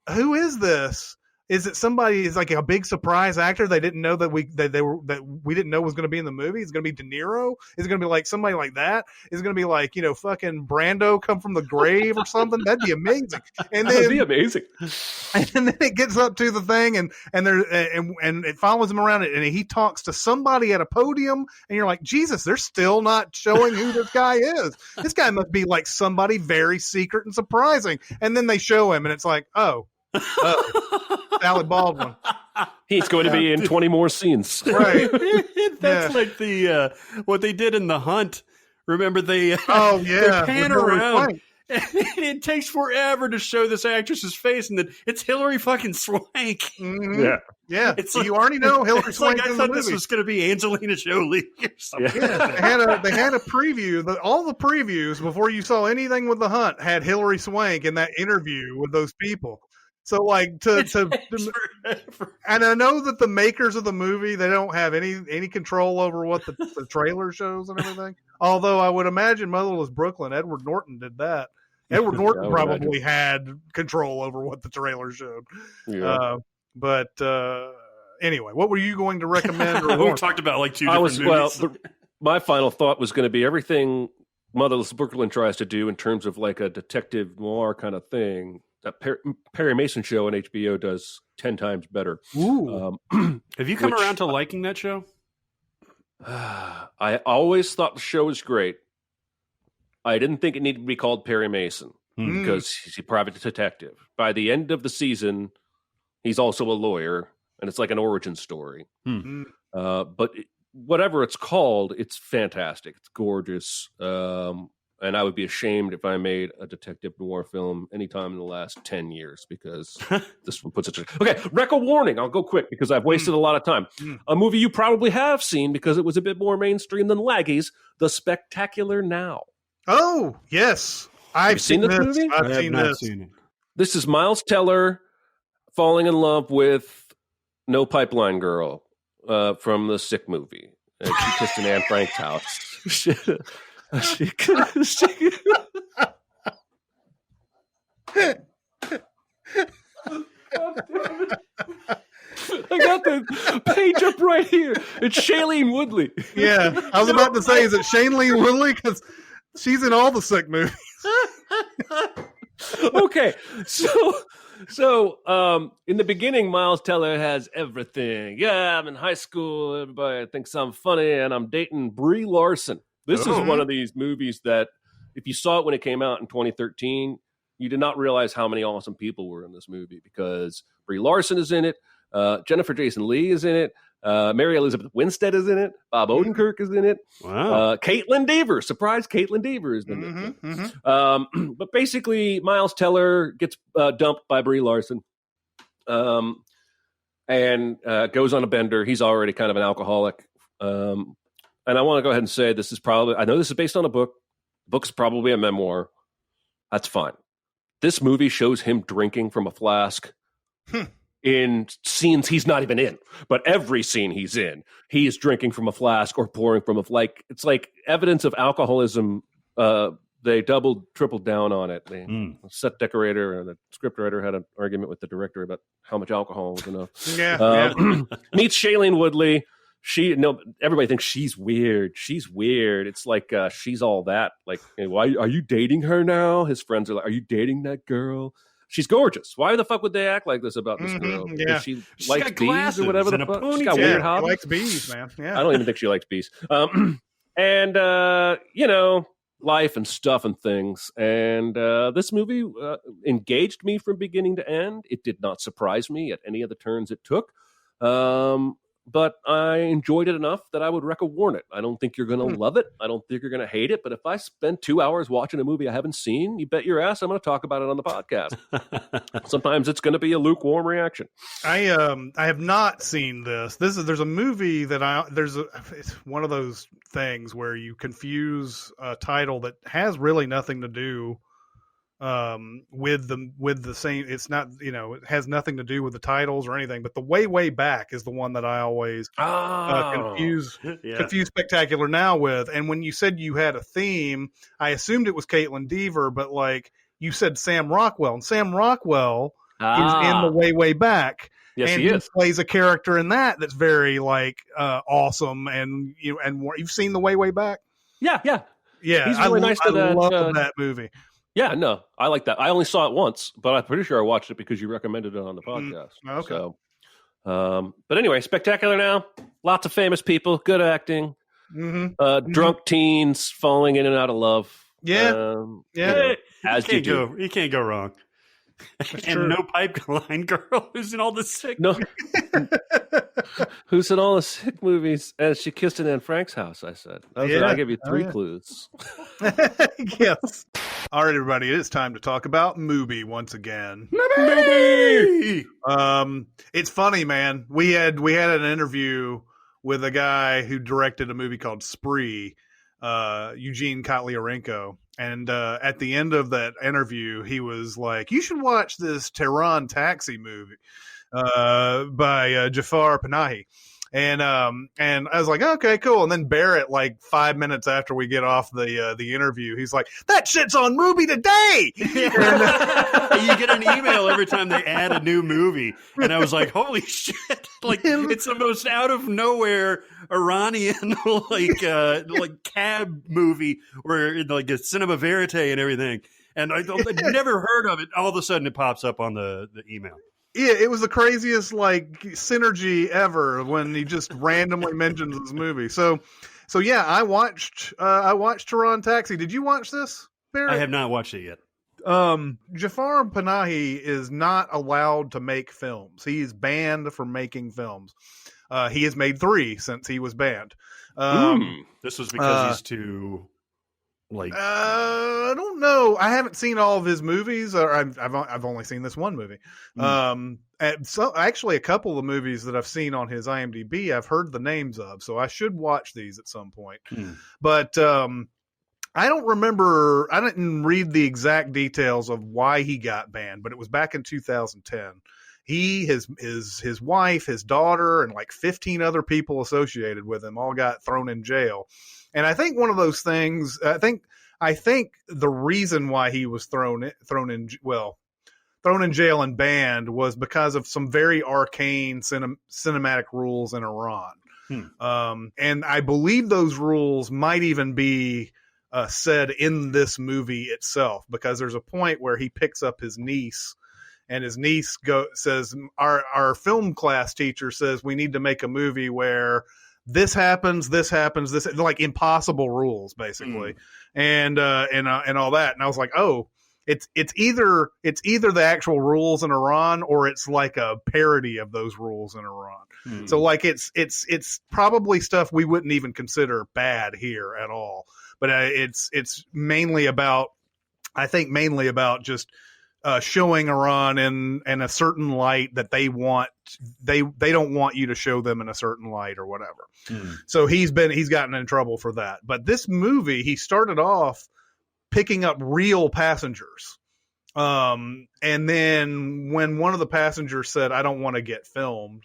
who is this? Is it somebody? Is like a big surprise actor they didn't know that we didn't know was going to be in the movie? Is it going to be De Niro? Is it going to be like somebody like that? Is it going to be like fucking Brando come from the grave or something? That'd be amazing. And then that'd be amazing. And then it gets up to the thing, and it follows him around, and he talks to somebody at a podium, and you're like, Jesus, they're still not showing who this guy is. This guy must be like somebody very secret and surprising. And then they show him, and it's like, oh. Alec Baldwin. He's going to be in 20 more scenes. Right. That's like the what they did in The Hunt. Remember they they pan around. And it takes forever to show this actress's face, and then it's Hillary fucking Swank. Mm-hmm. Yeah. It's you already know Hillary Swank. Like I thought this was going to be Angelina Jolie or something. Yeah, they had a preview. All the previews before you saw anything with The Hunt had Hillary Swank in that interview with those people. So like and I know that the makers of the movie, they don't have any control over what the trailer shows and everything. Although I would imagine Motherless Brooklyn, Edward Norton did that. Edward Norton probably had control over what the trailer showed. Yeah. But anyway, what were you going to recommend? We talked about like two different movies. My final thought was going to be everything Motherless Brooklyn tries to do in terms of like a detective noir kind of thing. That Perry Mason show on HBO does 10 times better. Ooh. Have you come around to liking that show? I always thought the show was great. I didn't think it needed to be called Perry Mason because he's a private detective. By the end of the season, he's also a lawyer, and it's like an origin story. But whatever it's called, it's fantastic. It's gorgeous. And I would be ashamed if I made a detective noir film anytime in the last 10 years because this one puts it. Okay, record warning. I'll go quick because I've wasted a lot of time. A movie you probably have seen because it was a bit more mainstream than Laggies, The Spectacular Now. Oh, yes. I've seen this movie? I've seen it. This is Miles Teller falling in love with No Pipeline Girl from the Sick movie. She kissed in Anne Frank's house. I got the page up right here. It's Shailene Woodley. Yeah, I was about to say, is it Shailene Woodley? Because she's in all the Sick movies. Okay, so in the beginning, Miles Teller has everything. Yeah, I'm in high school. Everybody thinks I'm funny, and I'm dating Brie Larson. This is one of these movies that if you saw it when it came out in 2013, you did not realize how many awesome people were in this movie because Brie Larson is in it. Jennifer Jason Leigh is in it. Mary Elizabeth Winstead is in it. Bob Odenkirk is in it. Wow. Caitlin Dever, surprise! Caitlin Dever is in it. But basically, Miles Teller gets dumped by Brie Larson, and goes on a bender. He's already kind of an alcoholic, and I want to go ahead and say this is probably. I know this is based on a book. The book's probably a memoir. That's fine. This movie shows him drinking from a flask. In scenes he's not even in, but every scene he's in, he is drinking from a flask or pouring from it's like evidence of alcoholism. They doubled, tripled down on it. The set decorator and the scriptwriter had an argument with the director about how much alcohol was enough. Meets Shailene Woodley. Everybody thinks she's weird. She's weird. It's like she's all that. Like, why are you dating her now? His friends are like, are you dating that girl? She's gorgeous. Why the fuck would they act like this about this girl? Because she likes bees or whatever the fuck. She's got weird hobbies. She likes bees, man. Yeah. I don't even think she likes bees. Life and stuff and things. And this movie engaged me from beginning to end. It did not surprise me at any of the turns it took. But I enjoyed it enough that I would warn it. I don't think you're going to love it. I don't think you're going to hate it. But if I spend 2 hours watching a movie I haven't seen, you bet your ass I'm going to talk about it on the podcast. Sometimes it's going to be a lukewarm reaction. I have not seen this. There's a movie that it's one of those things where you confuse a title that has really nothing to do with the same. It's not, it has nothing to do with the titles or anything, but the way back is the one that I always confuse Spectacular Now with. And when you said you had a theme, I assumed it was Caitlin Dever, but like you said Sam Rockwell, and Sam Rockwell is in the way back. Yes, and he is. Plays a character in that's very awesome. And you've seen the way back. Yeah. He's really nice to that. I love that movie. Yeah, no, I like that. I only saw it once, but I'm pretty sure I watched it because you recommended it on the podcast. Okay. So, but anyway, Spectacular Now. Lots of famous people, good acting, drunk teens falling in and out of love. Yeah, as you do. You can't go wrong. And true. No pipeline girl who's in all the sick. No, who's in all the sick movies? And she kissed in Anne Frank's house. I said, I give you 3 clues. Yes. All right, everybody. It is time to talk about Mubi once again. Movie! It's funny, man. We had an interview with a guy who directed a movie called Spree, Eugene Kotlyarenko. And at the end of that interview, he was like, you should watch this Tehran Taxi movie by Jafar Panahi. And I was like, okay, cool. And then Barrett, like 5 minutes after we get off the interview, he's like, that shit's on Mubi today. You get an email every time they add a new movie. And I was like, holy shit. Like, it's the most out of nowhere Iranian, like cab movie where like a cinema verite and everything. And I'd never heard of it. All of a sudden it pops up on the email. Yeah, it was the craziest like synergy ever when he just randomly mentions this movie. So yeah, I watched Tehran Taxi. Did you watch this, Barrett? I have not watched it yet. Jafar Panahi is not allowed to make films. He is banned from making films. He has made 3 since he was banned. This was because he's too like. I don't know. I haven't seen all of his movies, or I've only seen this one movie. And so actually, a couple of the movies that I've seen on his IMDb, I've heard the names of, so I should watch these at some point. But I don't remember. I didn't read the exact details of why he got banned, but it was back in 2010. He, his wife, his daughter, and like 15 other people associated with him all got thrown in jail. And I think one of those things, I think the reason why he was thrown in jail and banned was because of some very arcane cinematic rules in Iran. And I believe those rules might even be said in this movie itself, because there's a point where he picks up his niece, and his niece says, our film class teacher says we need to make a movie where this happens, like impossible rules, basically, and all that. And I was like, oh, it's either the actual rules in Iran or it's like a parody of those rules in Iran. So like it's probably stuff we wouldn't even consider bad here at all. But it's mainly about, I think mainly about just showing Iran in a certain light that they want. They don't want you to show them in a certain light or whatever. So he's gotten in trouble for that. But this movie, he started off picking up real passengers. And then when one of the passengers said, "I don't want to get filmed,"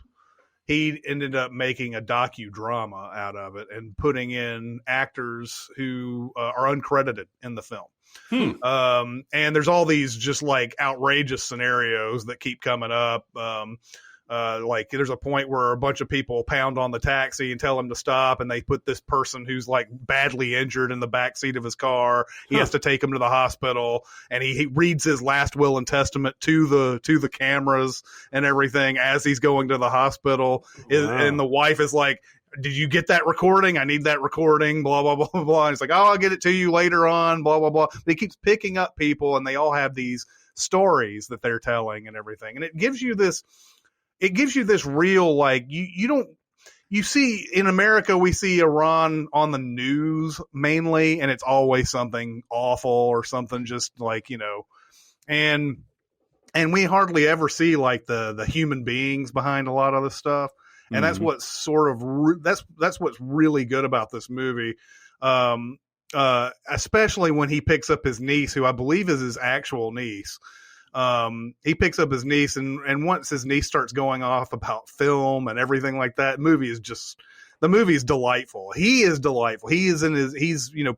he ended up making a docudrama out of it and putting in actors who are uncredited in the film. And there's all these just like outrageous scenarios that keep coming up. Like there's a point where a bunch of people pound on the taxi and tell him to stop, and they put this person who's like badly injured in the back seat of his car. He has to take him to the hospital, and he reads his last will and testament to the cameras and everything as he's going to the hospital. And the wife is like, "Did you get that recording? I need that recording, blah, blah, blah, blah, blah." And he's like, "Oh, I'll get it to you later on, blah, blah, blah." But he keeps picking up people, and they all have these stories that they're telling and everything. And it gives you this real, like, you see in America, we see Iran on the news mainly, and it's always something awful or something just like, and we hardly ever see like the human beings behind a lot of this stuff. And that's what's sort of that's what's really good about this movie, especially when he picks up his niece, who I believe is his actual niece. He picks up his niece, and once his niece starts going off about film and everything like that, the movie is delightful. He is delightful. He's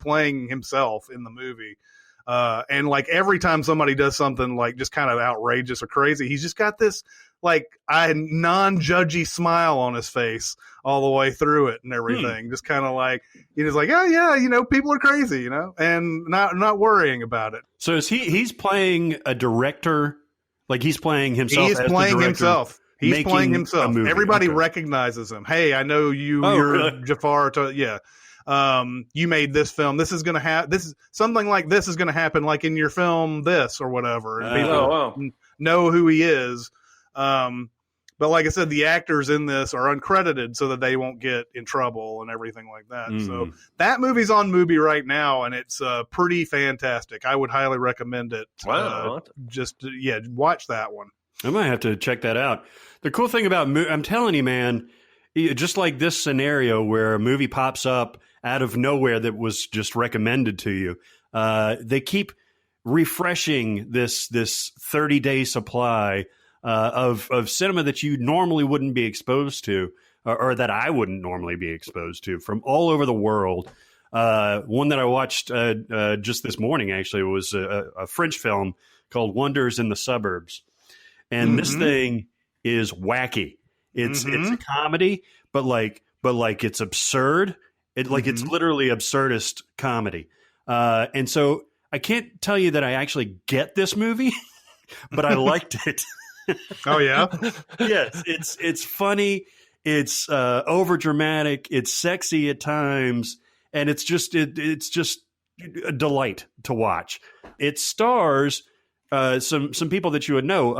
playing himself in the movie. And like every time somebody does something like just kind of outrageous or crazy, he's just got this like non-judgy smile on his face all the way through it and everything. Just kind of like, he's like, "Oh yeah, people are crazy, and not worrying about it." So is he's playing a director, like he's playing himself? He's playing himself. He's playing himself. Everybody recognizes him. "Hey, I know you. You're really? Jafar." Yeah. You made this film. This is going to happen. This is something like this is going to happen, like in your film, this or whatever. And people know who he is. But like I said, the actors in this are uncredited so that they won't get in trouble and everything like that. So that movie's on Mubi right now, and it's pretty fantastic. I would highly recommend it. Wow. Watch that one. I might have to check that out. The cool thing about I'm telling you, man, just like this scenario where a movie pops up out of nowhere that was just recommended to you, they keep refreshing this 30-day supply of cinema that you normally wouldn't be exposed to, or that I wouldn't normally be exposed to, from all over the world. One that I watched just this morning, actually, was a French film called Wonders in the Suburbs. And this thing is wacky. It's a comedy, but like it's absurd. It's literally absurdist comedy. And so I can't tell you that I actually get this movie, but I liked it. Oh yeah. Yes, it's funny, it's over dramatic, it's sexy at times, and it's just a delight to watch. It stars some people that you would know,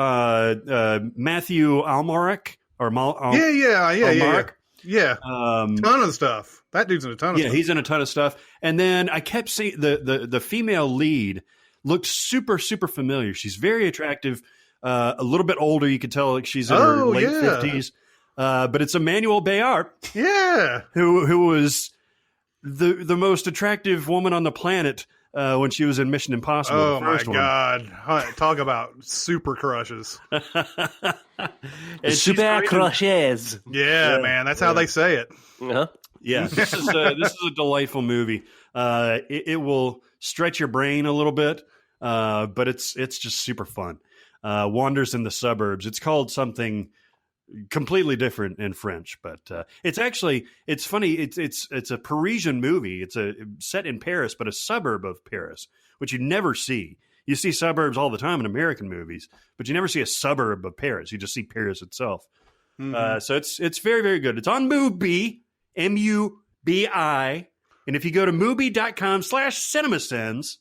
Matthew Almaric or Almaric. Yeah. Ton of stuff. That dude's in a ton of stuff. Yeah, he's in a ton of stuff. And then I kept seeing the female lead looked super, super familiar. She's very attractive, a little bit older. You could tell like she's in her late 50s. But it's Emmanuelle Béart. Yeah. Who was the most attractive woman on the planet when she was in Mission Impossible. Oh, my God. Talk about super crushes. Super crushes. Yeah, man. That's how they say it. Uh-huh. Yeah, this is a delightful movie. It will stretch your brain a little bit, but it's just super fun. Wanders in the Suburbs. It's called something completely different in French, but it's funny. It's a Parisian movie. It's set in Paris, but a suburb of Paris, which you never see. You see suburbs all the time in American movies, but you never see a suburb of Paris. You just see Paris itself. So it's very, very good. It's on Mubi, Mubi. And if you go to Mubi.com/Cinemasins,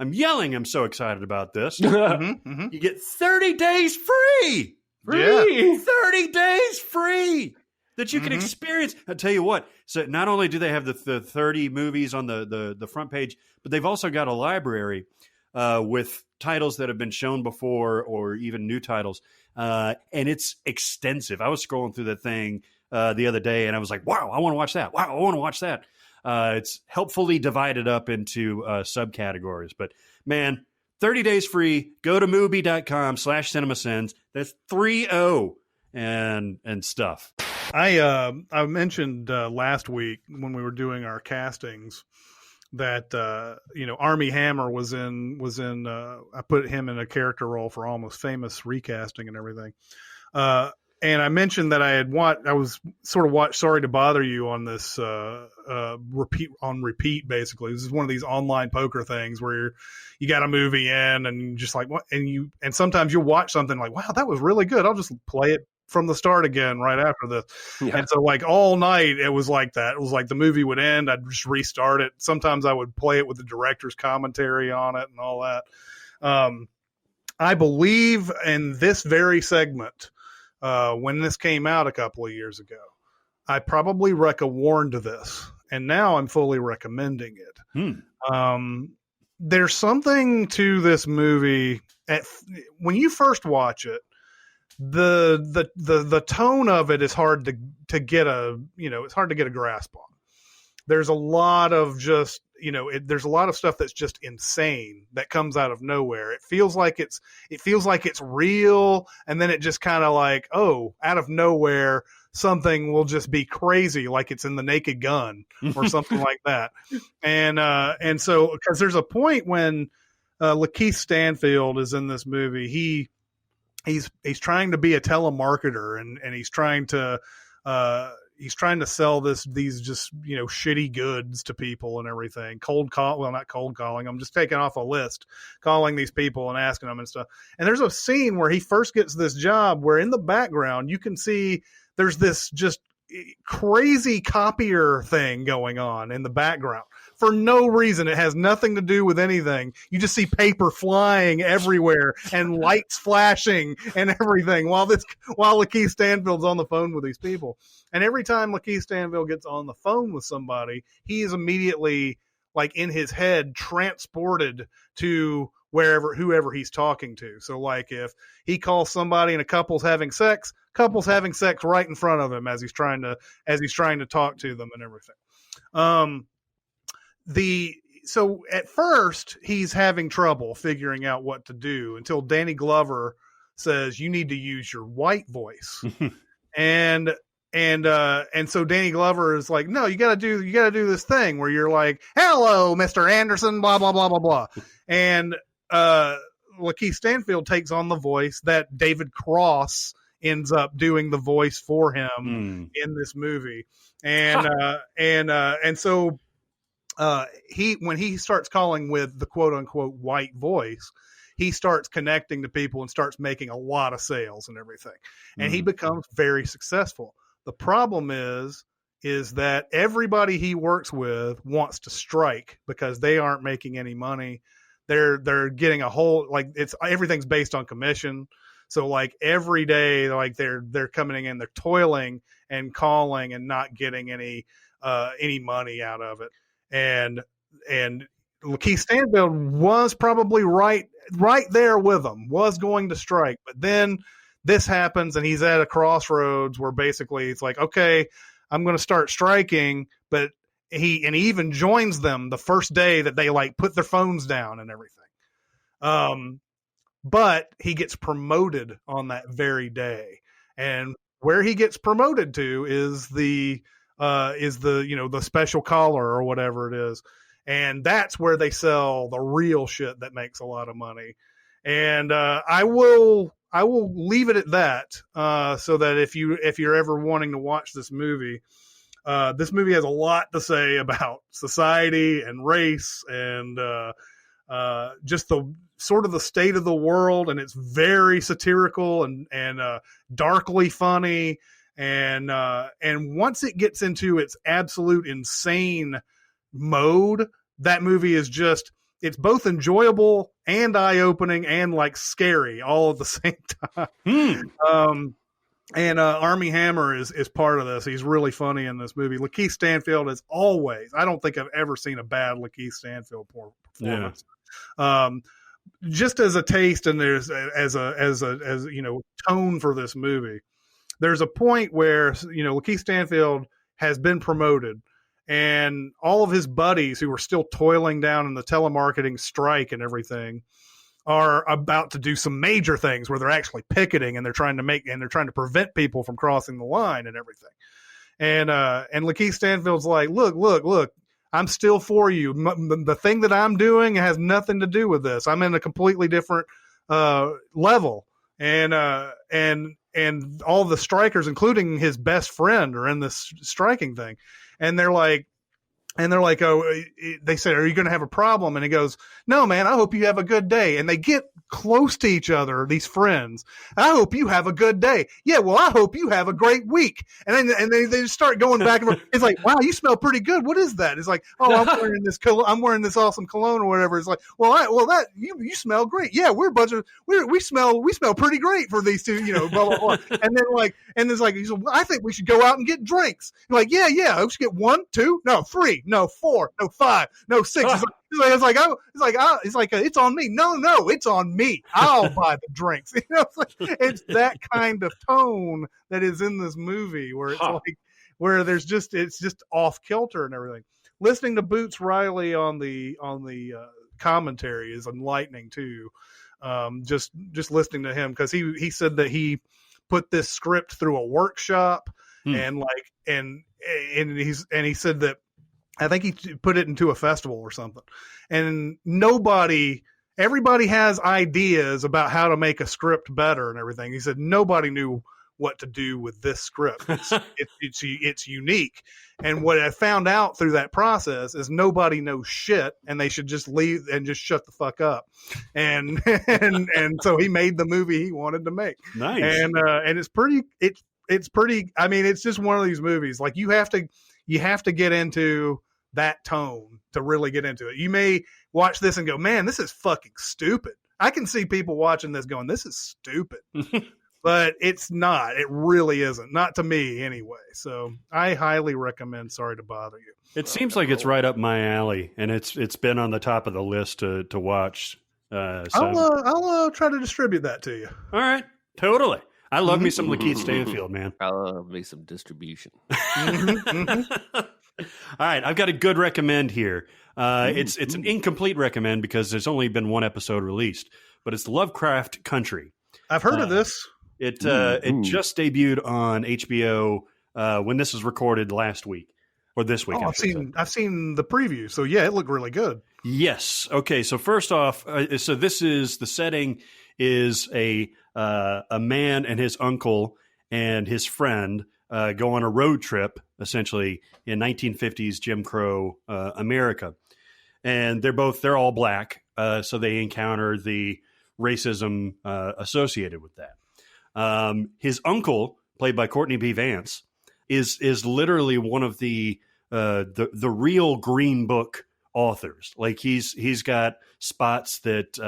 I'm yelling. I'm so excited about this. Mm-hmm. You get 30 days free. Yeah. 30 days free that you can experience. I'll tell you what. So not only do they have the 30 movies on the front page, but they've also got a library with titles that have been shown before or even new titles. And it's extensive. I was scrolling through that thing the other day and I was like, wow, I want to watch that. Wow, I want to watch that. It's helpfully divided up into subcategories. But man, 30 days free. Go to Mubi.com/Cinemasins. That's 30 and stuff. I mentioned last week when we were doing our castings that Armie Hammer was in I put him in a character role for Almost Famous recasting and everything. And I mentioned that I was sort of watched Sorry to Bother You on this repeat basically. This is one of these online poker things where you got a movie in and you just like what and sometimes you'll watch something like, wow, that was really good. I'll just play it from the start again right after this. Yeah. And so like all night it was like that. It was like the movie would end, I'd just restart it. Sometimes I would play it with the director's commentary on it and all that. I believe in this very segment, when this came out a couple of years ago, I probably warned this, and now I'm fully recommending it. There's something to this movie when you first watch it. The tone of it is hard to get it's hard to get a grasp on. There's a lot of just there's a lot of stuff that's just insane that comes out of nowhere. It feels like it's real, and then it just kind of like, oh, out of nowhere something will just be crazy, like it's in The Naked Gun or something like that. And so because there's a point when Lakeith Stanfield is in this movie, he's trying to be a telemarketer and he's trying to sell these just shitty goods to people and everything. Not cold calling. I'm just taking off a list, calling these people and asking them and stuff. And there's a scene where he first gets this job where in the background you can see there's this just crazy copier thing going on in the background for no reason. It has nothing to do with anything. You just see paper flying everywhere and lights flashing and everything while Lakeith Stanfield's on the phone with these people. And every time Lakeith Stanfield gets on the phone with somebody, he is immediately, like in his head, transported to whoever he's talking to. So like if he calls somebody and a couple's having sex right in front of him as he's trying to talk to them and everything. So at first he's having trouble figuring out what to do until Danny Glover says, you need to use your white voice. And so Danny Glover is like, no, you gotta do this thing where you're like, hello, Mr. Anderson, blah, blah, blah, blah, blah. And, Lakeith Stanfield takes on the voice that David Cross ends up doing the voice for him in this movie. And so when he starts calling with the quote unquote white voice, he starts connecting to people and starts making a lot of sales and everything. And he becomes very successful. The problem is that everybody he works with wants to strike because they aren't making any money. They're getting a whole, like, everything's based on commission. So like every day, like they're coming in, they're toiling and calling and not getting any money out of it. And Lakeith Stanfield was probably right there with them, was going to strike. But then this happens and he's at a crossroads where basically it's like, okay, I'm going to start striking. But he even joins them the first day that they like put their phones down and everything. But he gets promoted on that very day. And where he gets promoted to is the special collar or whatever it is. And that's where they sell the real shit that makes a lot of money. And I will leave it at that, so that if you're ever wanting to watch this movie has a lot to say about society and race and just the sort of the state of the world. And it's very satirical and darkly funny. And once it gets into its absolute insane mode, that movie is just, it's both enjoyable and eye-opening and like scary all at the same time. And Armie Hammer is part of this. He's really funny in this movie. Lakeith Stanfield is always. I don't think I've ever seen a bad Lakeith Stanfield performance. Yeah. Just as a taste, and there's as tone for this movie. There's a point where Lakeith Stanfield has been promoted, and all of his buddies who are still toiling down in the telemarketing strike and everything are about to do some major things where they're actually picketing, and they're trying to prevent people from crossing the line and everything. And Lakeith Stanfield's like, look, I'm still for you. The thing that I'm doing has nothing to do with this. I'm in a completely different level. And all the strikers, including his best friend, are in this striking thing. And they're like, oh, they said, are you going to have a problem? And he goes, no, man, I hope you have a good day. And they get close to each other, these friends. I hope you have a good day. Yeah, well, I hope you have a great week. And then they just start going back and forth. It's like, wow, you smell pretty good. What is that? It's like, oh, I'm wearing this awesome cologne or whatever. It's like, well, you smell great. Yeah, we're a bunch of we smell pretty great for these two, blah blah blah. And then it's like, well, I think we should go out and get drinks. You're like, yeah, we should get 1, 2, no 3, no 4, no 5, no 6. It's on me. No, it's on me. I'll buy the drinks. It's that kind of tone that is in this movie where it's like where it's just off kilter and everything. Listening to Boots Riley on the commentary is enlightening too. Just listening to him, because he said that he put this script through a workshop and he said that I think he put it into a festival or something, and everybody has ideas about how to make a script better and everything. He said nobody knew what to do with this script. It's unique. And what I found out through that process is nobody knows shit, and they should just leave and just shut the fuck up. And so he made the movie he wanted to make. Nice. And it's pretty, I mean, it's just one of these movies. Like you have to get into that tone to really get into it. You may watch this and go, man, this is fucking stupid. I can see people watching this going, this is stupid. But it's not. It really isn't. Not to me anyway. So I highly recommend Sorry to Bother You. It seems like it's right up my alley, and it's been on the top of the list to watch. I'll try to distribute that to you. All right. Totally. I love me some Lakeith Stanfield, man. I love me some distribution. All right. I've got a good recommend here. It's an incomplete recommend because there's only been one episode released, but it's Lovecraft Country. I've heard of this. It just debuted on HBO when this was recorded last week or this week. I've seen the preview, so yeah, it looked really good. Yes. Okay. So first off, so this is the setting is a man and his uncle and his friend go on a road trip, essentially in 1950s Jim Crow America, and they're all black, so they encounter the racism associated with that. His uncle, played by Courtney B. Vance, is literally one of the real Green Book authors. Like he's got spots that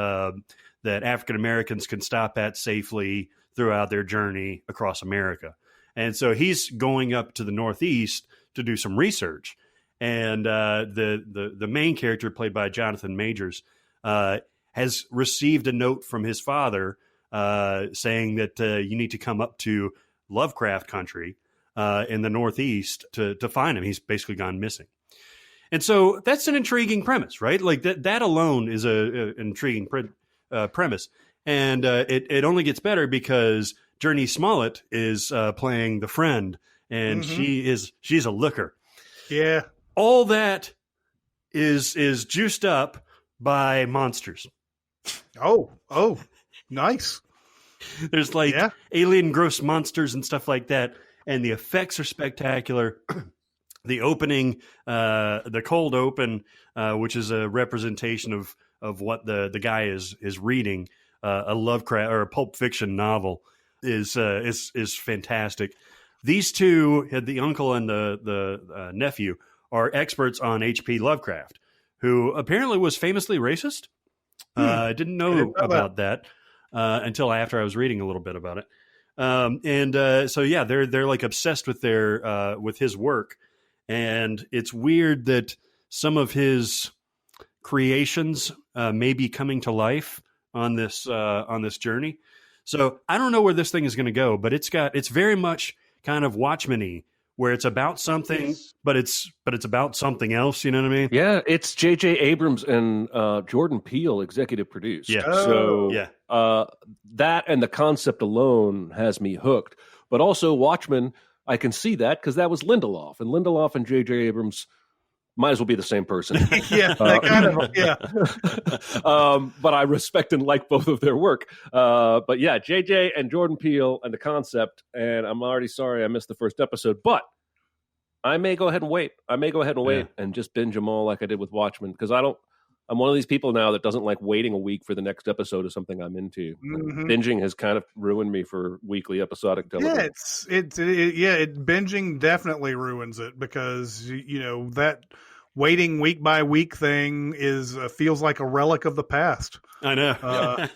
African Americans can stop at safely throughout their journey across America, and so he's going up to the Northeast to do some research. And the main character, played by Jonathan Majors, has received a note from his father saying that you need to come up to Lovecraft Country in the Northeast to find him. He's basically gone missing. And so that's an intriguing premise, right? Like that alone is an intriguing premise. And it only gets better because Jurnee Smollett is playing the friend, and she's a looker. Yeah. All that is juiced up by monsters. Oh, nice. There's alien gross monsters and stuff like that. And the effects are spectacular. The opening, the cold open, which is a representation of what the guy is reading, a Lovecraft or a Pulp Fiction novel, is fantastic. These two, the uncle and the nephew, are experts on H.P. Lovecraft, who apparently was famously racist. I didn't know about that until after I was reading a little bit about it. So yeah, they're like obsessed with with his work, and it's weird that some of his creations may be coming to life on this journey. So I don't know where this thing is going to go, but it's very much kind of Watchmen-y, where it's about something, but it's about something else. You know what I mean? Yeah, it's J.J. Abrams and Jordan Peele executive produced. Yeah. So Yeah. that and the concept alone has me hooked. But also Watchmen, I can see that because that was Lindelof, and Lindelof and J.J. Abrams might as well be the same person. Yeah, kind of. Yeah. But I respect and like both of their work. But yeah, JJ and Jordan Peele and the concept. And I'm already sorry I missed the first episode, but I may go ahead and wait. And just binge them all like I did with Watchmen, because I'm one of these people now that doesn't like waiting a week for the next episode of something I'm into. Mm-hmm. Binging has kind of ruined me for weekly episodic television. Yeah, binging definitely ruins it, because that waiting week by week thing feels like a relic of the past. I know.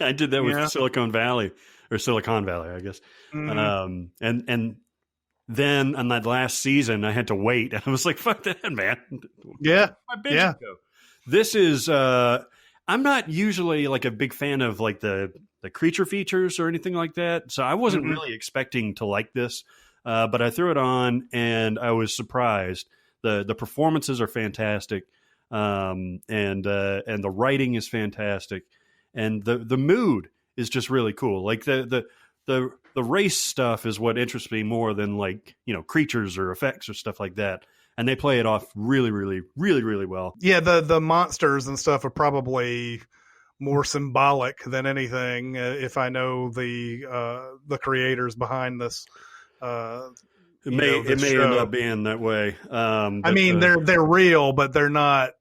I did that with Silicon Valley, I guess. Mm-hmm. And then on that last season, I had to wait, and I was like, "Fuck that, man!" Yeah, my binge go. This is. I'm not usually like a big fan of like the creature features or anything like that, so I wasn't really expecting to like this. But I threw it on, and I was surprised. The performances are fantastic, and the writing is fantastic, and the mood is just really cool. Like the race stuff is what interests me more than like creatures or effects or stuff like that. And they play it off really, really, really, really well. Yeah, the monsters and stuff are probably more symbolic than anything. If I know the creators behind this. It may end up being that way. I mean, they're real, but they're not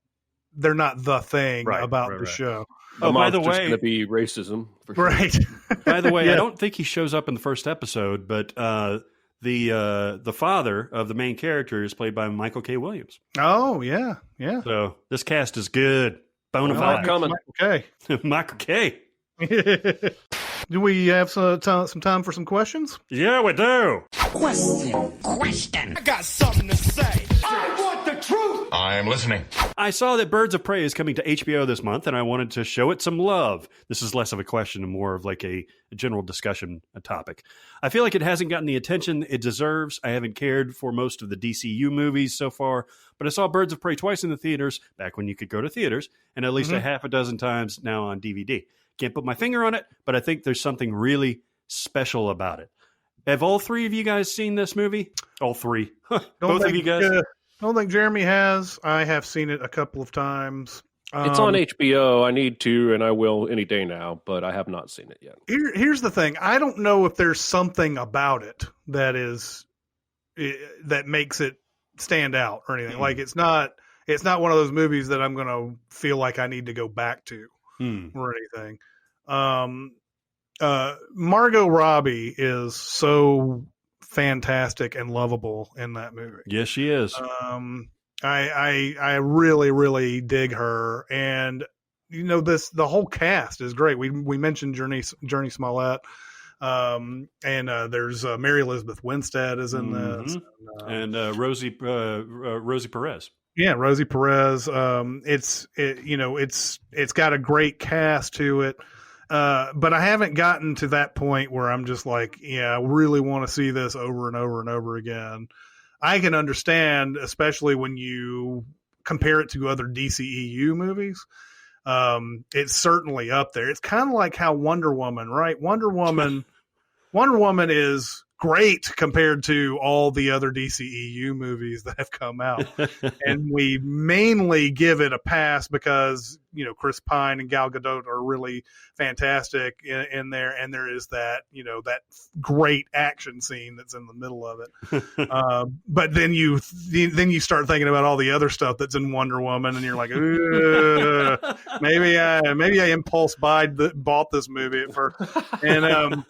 the thing about the show. By the way, going to be racism, for sure. Right? By the way, I don't think he shows up in the first episode, but the father of the main character is played by Michael K. Williams. Oh yeah. So this cast is good. Bonafide. Michael K. Do we have some time for some questions? Yeah, we do. Question. I got something to say. I want the truth. I am listening. I saw that Birds of Prey is coming to HBO this month, and I wanted to show it some love. This is less of a question and more of like a general discussion, a topic. I feel like it hasn't gotten the attention it deserves. I haven't cared for most of the DCU movies so far, but I saw Birds of Prey twice in the theaters, back when you could go to theaters, and at least a half a dozen times now on DVD. Can't put my finger on it, but I think there's something really special about it. Have all three of you guys seen this movie? All three. Both of you guys? I don't think Jeremy has. I have seen it a couple of times. It's on HBO. I need to, and I will any day now, but I have not seen it yet. Here's the thing. I don't know if there's something about it that makes it stand out or anything. Like it's not one of those movies that I'm going to feel like I need to go back to or anything. Margot Robbie is so fantastic and lovable in that movie. Yes, she is. I really, really dig her, and the whole cast is great. We mentioned Journey Smollett, and there's Mary Elizabeth Winstead is in this, and Rosie Perez. Yeah, Rosie Perez. It's got a great cast to it. But I haven't gotten to that point where I'm just like, I really want to see this over and over and over again. I can understand, especially when you compare it to other DCEU movies. It's certainly up there. It's kind of like how Wonder Woman, right? Wonder Woman is great compared to all the other DCEU movies that have come out. And we mainly give it a pass because, Chris Pine and Gal Gadot are really fantastic in there. And there is that, that great action scene that's in the middle of it. But then you start thinking about all the other stuff that's in Wonder Woman and you're like, maybe I impulse bought this movie at first. And,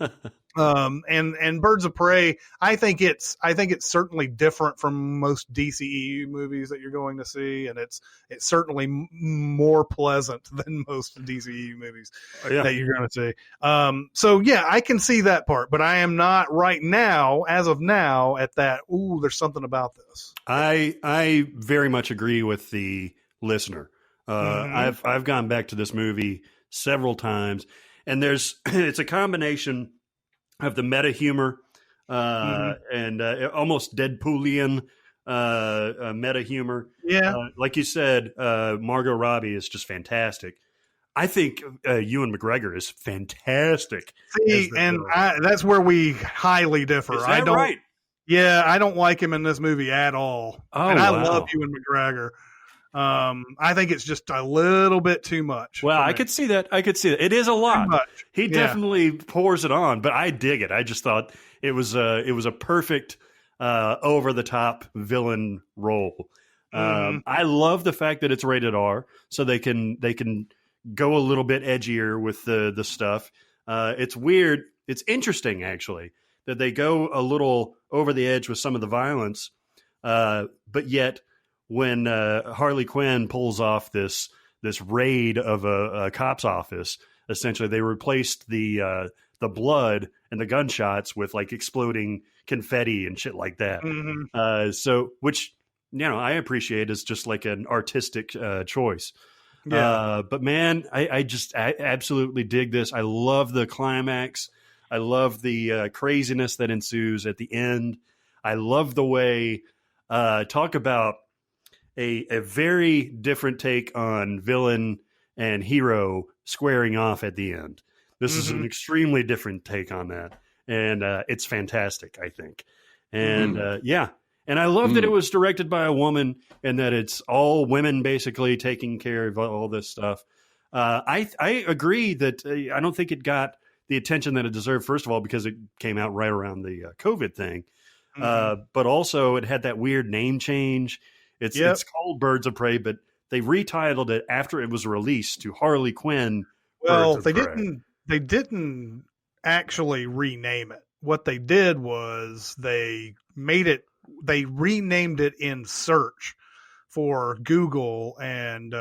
And Birds of Prey, I think it's certainly different from most DCEU movies that you're going to see, and it's certainly more pleasant than most DCEU movies that you're going to see. So yeah, I can see that part, but I am not right now, as of now, at that. Ooh, there's something about this. I very much agree with the listener. I've gone back to this movie several times, and it's a combination of the meta humor and almost Deadpoolian meta humor. Yeah, like you said, Margot Robbie is just fantastic. I think Ewan McGregor is fantastic. See, and that's where we highly differ. Is that right? Yeah, I don't like him in this movie at all. Oh, and I wow. love Ewan McGregor. I think it's just a little bit too much. Well, I could see that. It is a lot. He Yeah. definitely pours it on, but I dig it. I just thought it was a perfect over the top villain role. I love the fact that it's rated R, so they can go a little bit edgier with the stuff. It's weird. It's interesting actually that they go a little over the edge with some of the violence, but yet when Harley Quinn pulls off this raid of a cop's office, essentially they replaced the blood and the gunshots with like exploding confetti and shit like that. So, which I appreciate as just like an artistic choice. Yeah. But man, I absolutely dig this. I love the climax. I love the craziness that ensues at the end. I love the way talk about a very different take on villain and hero squaring off at the end. This is an extremely different take on that. And it's fantastic, I think. And and I love that it was directed by a woman and that it's all women basically taking care of all this stuff. I agree that I don't think it got the attention that it deserved, first of all, because it came out right around the COVID thing. But also it had that weird name change. It's called Birds of Prey, but they retitled it after it was released to Harley Quinn. Well, Birds of Prey. they didn't actually rename it. What they did was they renamed it in search for Google and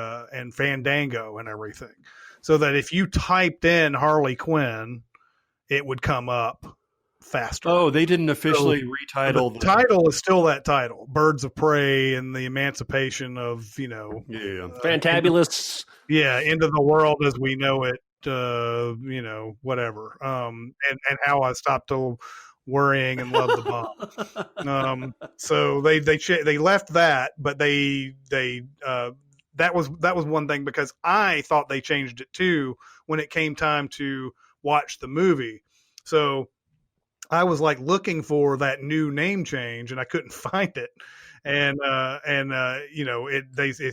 Fandango and everything, so that if you typed in Harley Quinn, it would come up faster. Oh, they didn't officially retitle the title is still that title, Birds of Prey and the Emancipation of Fantabulous. Into the world as we know it, whatever. And how I stopped worrying and love the bomb. So they left that, but that was one thing, because I thought they changed it too when it came time to watch the movie. So I was like looking for that new name change and I couldn't find it.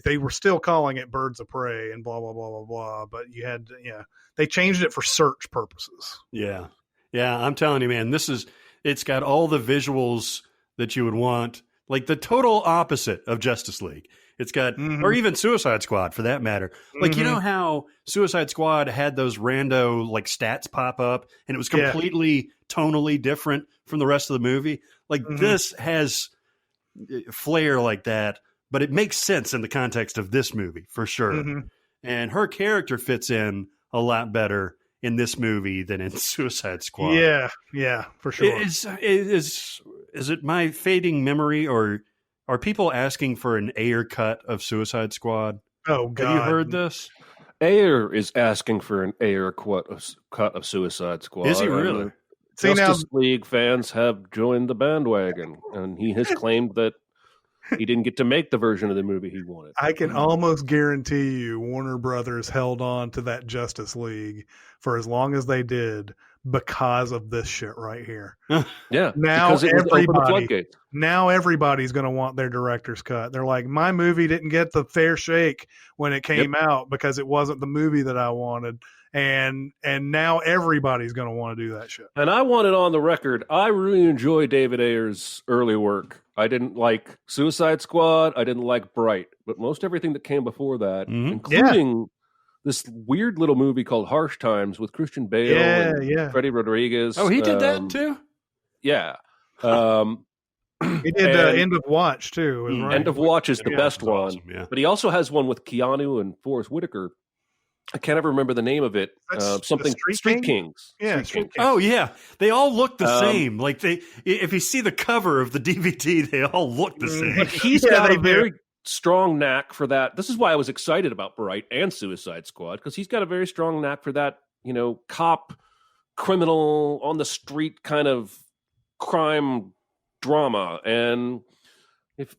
They were still calling it Birds of Prey and blah, blah, blah, blah, blah. But they changed it for search purposes. Yeah. Yeah. I'm telling you, man, it's got all the visuals that you would want, like the total opposite of Justice League. It's got, or even Suicide Squad for that matter. Like, you know how Suicide Squad had those rando like stats pop up and it was completely tonally different from the rest of the movie? Like this has flair like that, but it makes sense in the context of this movie for sure. And her character fits in a lot better in this movie than in Suicide Squad. Yeah, for sure. Is it my fading memory, or are people asking for an Ayer cut of Suicide Squad? Oh, God. Have you heard this? Ayer is asking for an Ayer cut of Suicide Squad. Is he really? Justice League fans have joined the bandwagon, and he has claimed that he didn't get to make the version of the movie he wanted. I can almost guarantee you Warner Brothers held on to that Justice League for as long as they did because of this shit right here. Yeah. Now everybody's going to want their director's cut. They're like, my movie didn't get the fair shake when it came out because it wasn't the movie that I wanted. And now everybody's going to want to do that shit. And I want it on the record. I really enjoy David Ayer's early work. I didn't like Suicide Squad. I didn't like Bright. But most everything that came before that, including this weird little movie called Harsh Times with Christian Bale and Freddie Rodriguez. Oh, he did that too? Yeah. He did End of Watch too. Right? End of Watch is the best one. Awesome, yeah. But he also has one with Keanu and Forrest Whitaker. I can't ever remember the name of it. Something Street Kings. Yeah. Street Kings. Oh yeah, they all look the same. Like if you see the cover of the DVD, they all look the same. But he's got a very strong knack for that. This is why I was excited about Bright and Suicide Squad, because he's got a very strong knack for that, cop, criminal, on the street kind of crime drama. And if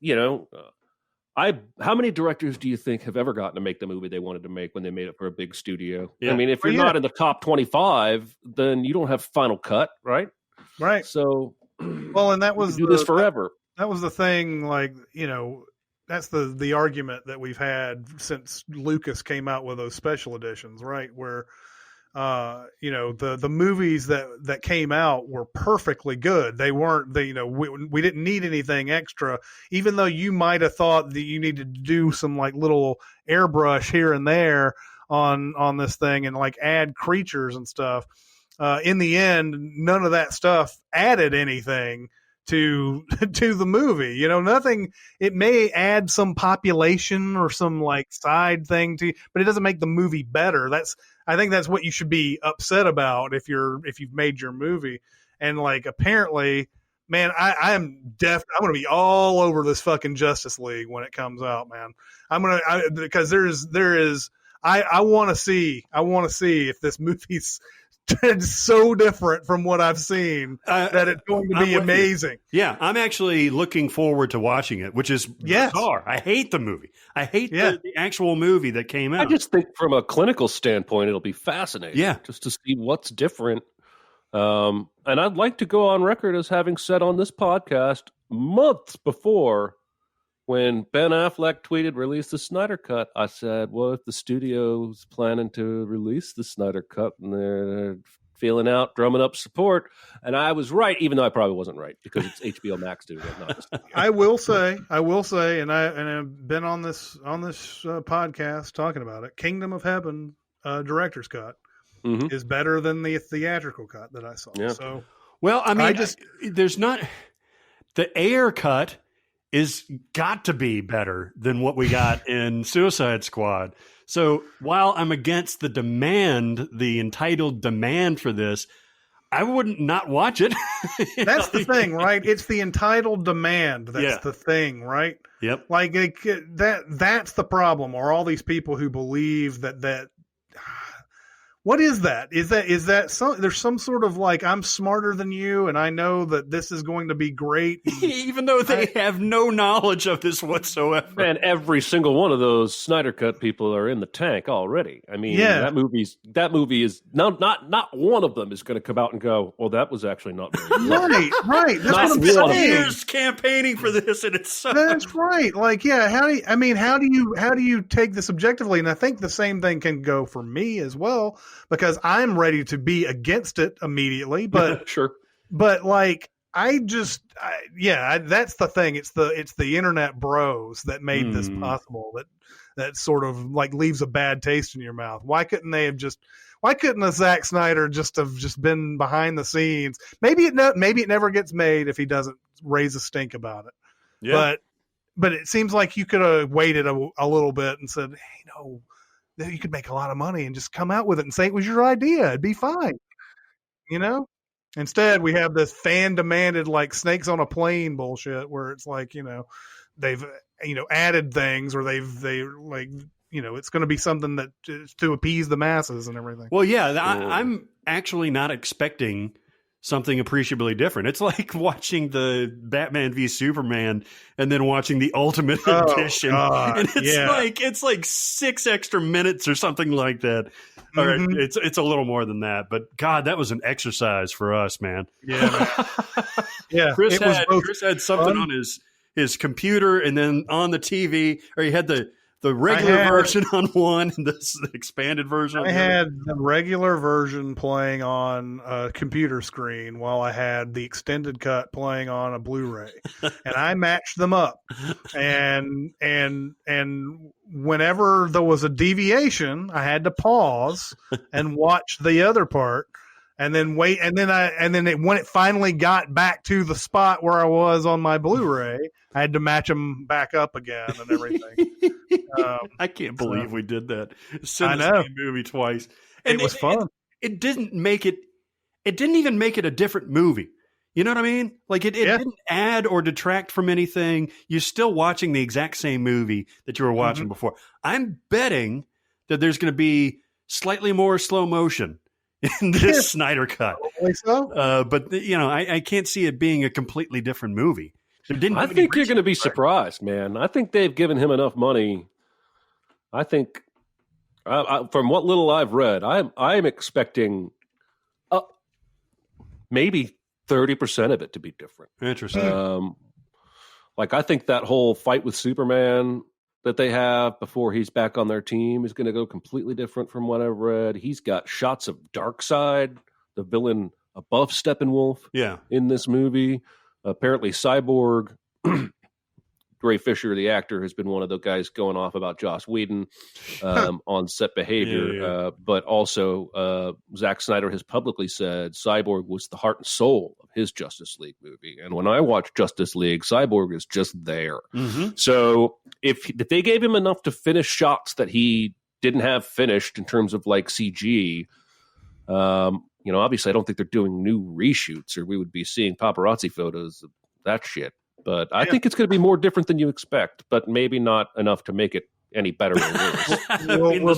how many directors do you think have ever gotten to make the movie they wanted to make when they made it for a big studio? Yeah. I mean, if you're not in the top 25, then you don't have final cut, right? Right. So, well, and that was do this forever. That was the thing. Like, that's the argument that we've had since Lucas came out with those special editions, right? Where, the movies that came out were perfectly good. They weren't, we didn't need anything extra, even though you might have thought that you needed to do some like little airbrush here and there on this thing and like add creatures and stuff. In the end, none of that stuff added anything to the movie. Nothing. It may add some population or some like side thing but it doesn't make the movie better. I think that's what you should be upset about if you've made your movie. And like, apparently, man, I'm going to be all over this fucking Justice League when it comes out, man. Because I want to see if this movie's so different from what I've seen that it's going to be amazing. Yeah, I'm actually looking forward to watching it, which is bizarre. I hate the movie. I hate the actual movie that came out. I just think from a clinical standpoint, it'll be fascinating. Yeah. Just to see what's different. And I'd like to go on record as having said on this podcast months before, when Ben Affleck tweeted release the Snyder Cut, I said, well, if the studio's planning to release the Snyder Cut and they're feeling out, drumming up support, and I was right, even though I probably wasn't right because it's HBO Max doing it. I will say, and I've been on this podcast talking about it. Kingdom of Heaven director's cut is better than the theatrical cut that I saw. Yeah. So, well, I mean, there's not the air cut is got to be better than what we got in Suicide Squad. So while I'm against the entitled demand for this, I wouldn't not watch it. That's the thing, right? It's the entitled demand. That's the thing, right? Yep. Like that's the problem. Are all these people who believe that what is that? Is that some? There's some sort of like, I'm smarter than you, and I know that this is going to be great, even though they have no knowledge of this whatsoever. And every single one of those Snyder Cut people are in the tank already. I mean, that movie is not one of them is going to come out and go, well, that was actually not very good. right. That's Not what I'm one of saying. Years campaigning for this, and it's so. That's right. Like, yeah. How do you take this objectively? And I think the same thing can go for me as well, because I'm ready to be against it immediately. But sure. But like, that's the thing. It's the internet bros that made this possible. That sort of like leaves a bad taste in your mouth. Why couldn't a Zack Snyder just have been behind the scenes? Maybe it never gets made if he doesn't raise a stink about it. Yeah. But it seems like you could have waited a little bit and said, hey, no, you could make a lot of money and just come out with it and say it was your idea. It'd be fine. Instead, we have this fan demanded like snakes on a plane bullshit where it's like, they've, added things, or it's going to be something that to appease the masses and everything. Well, yeah, I'm actually not expecting something appreciably different. It's like watching the Batman v Superman and then watching the Ultimate Edition. God, and it's like 6 extra minutes or something like that. All right, it's a little more than that, but God, that was an exercise for us, man. Yeah. Yeah. Chris had something on his computer, and then on the TV, or he had the the regular version on one and this expanded version on I the other? had the regular version playing on a computer screen while I had the extended cut playing on a Blu-ray, and I matched them up. And whenever there was a deviation, I had to pause and watch the other part, and then wait. And then when it finally got back to the spot where I was on my Blu-ray, I had to match them back up again and everything. I can't believe we did that. I know. The same movie twice. And it was fun. It didn't make it. It didn't even make it a different movie. You know what I mean? Like it didn't add or detract from anything. You're still watching the exact same movie that you were watching before. I'm betting that there's going to be slightly more slow motion in this Snyder cut. Probably so. But I can't see it being a completely different movie. I think you're going to be surprised, man. I think they've given him enough money. I think, from what little I've read, I'm expecting maybe 30% of it to be different. Interesting. I think that whole fight with Superman that they have before he's back on their team is going to go completely different from what I've read. He's got shots of Darkseid, the villain above Steppenwolf, in this movie. Apparently, Cyborg, Ray Fisher, the actor, has been one of the guys going off about Joss Whedon on set behavior. But also, Zack Snyder has publicly said Cyborg was the heart and soul of his Justice League movie. And when I watch Justice League, Cyborg is just there. So if they gave him enough to finish shots that he didn't have finished in terms of like CG, obviously I don't think they're doing new reshoots or we would be seeing paparazzi photos of that shit. But I think it's going to be more different than you expect, but maybe not enough to make it any better or worse.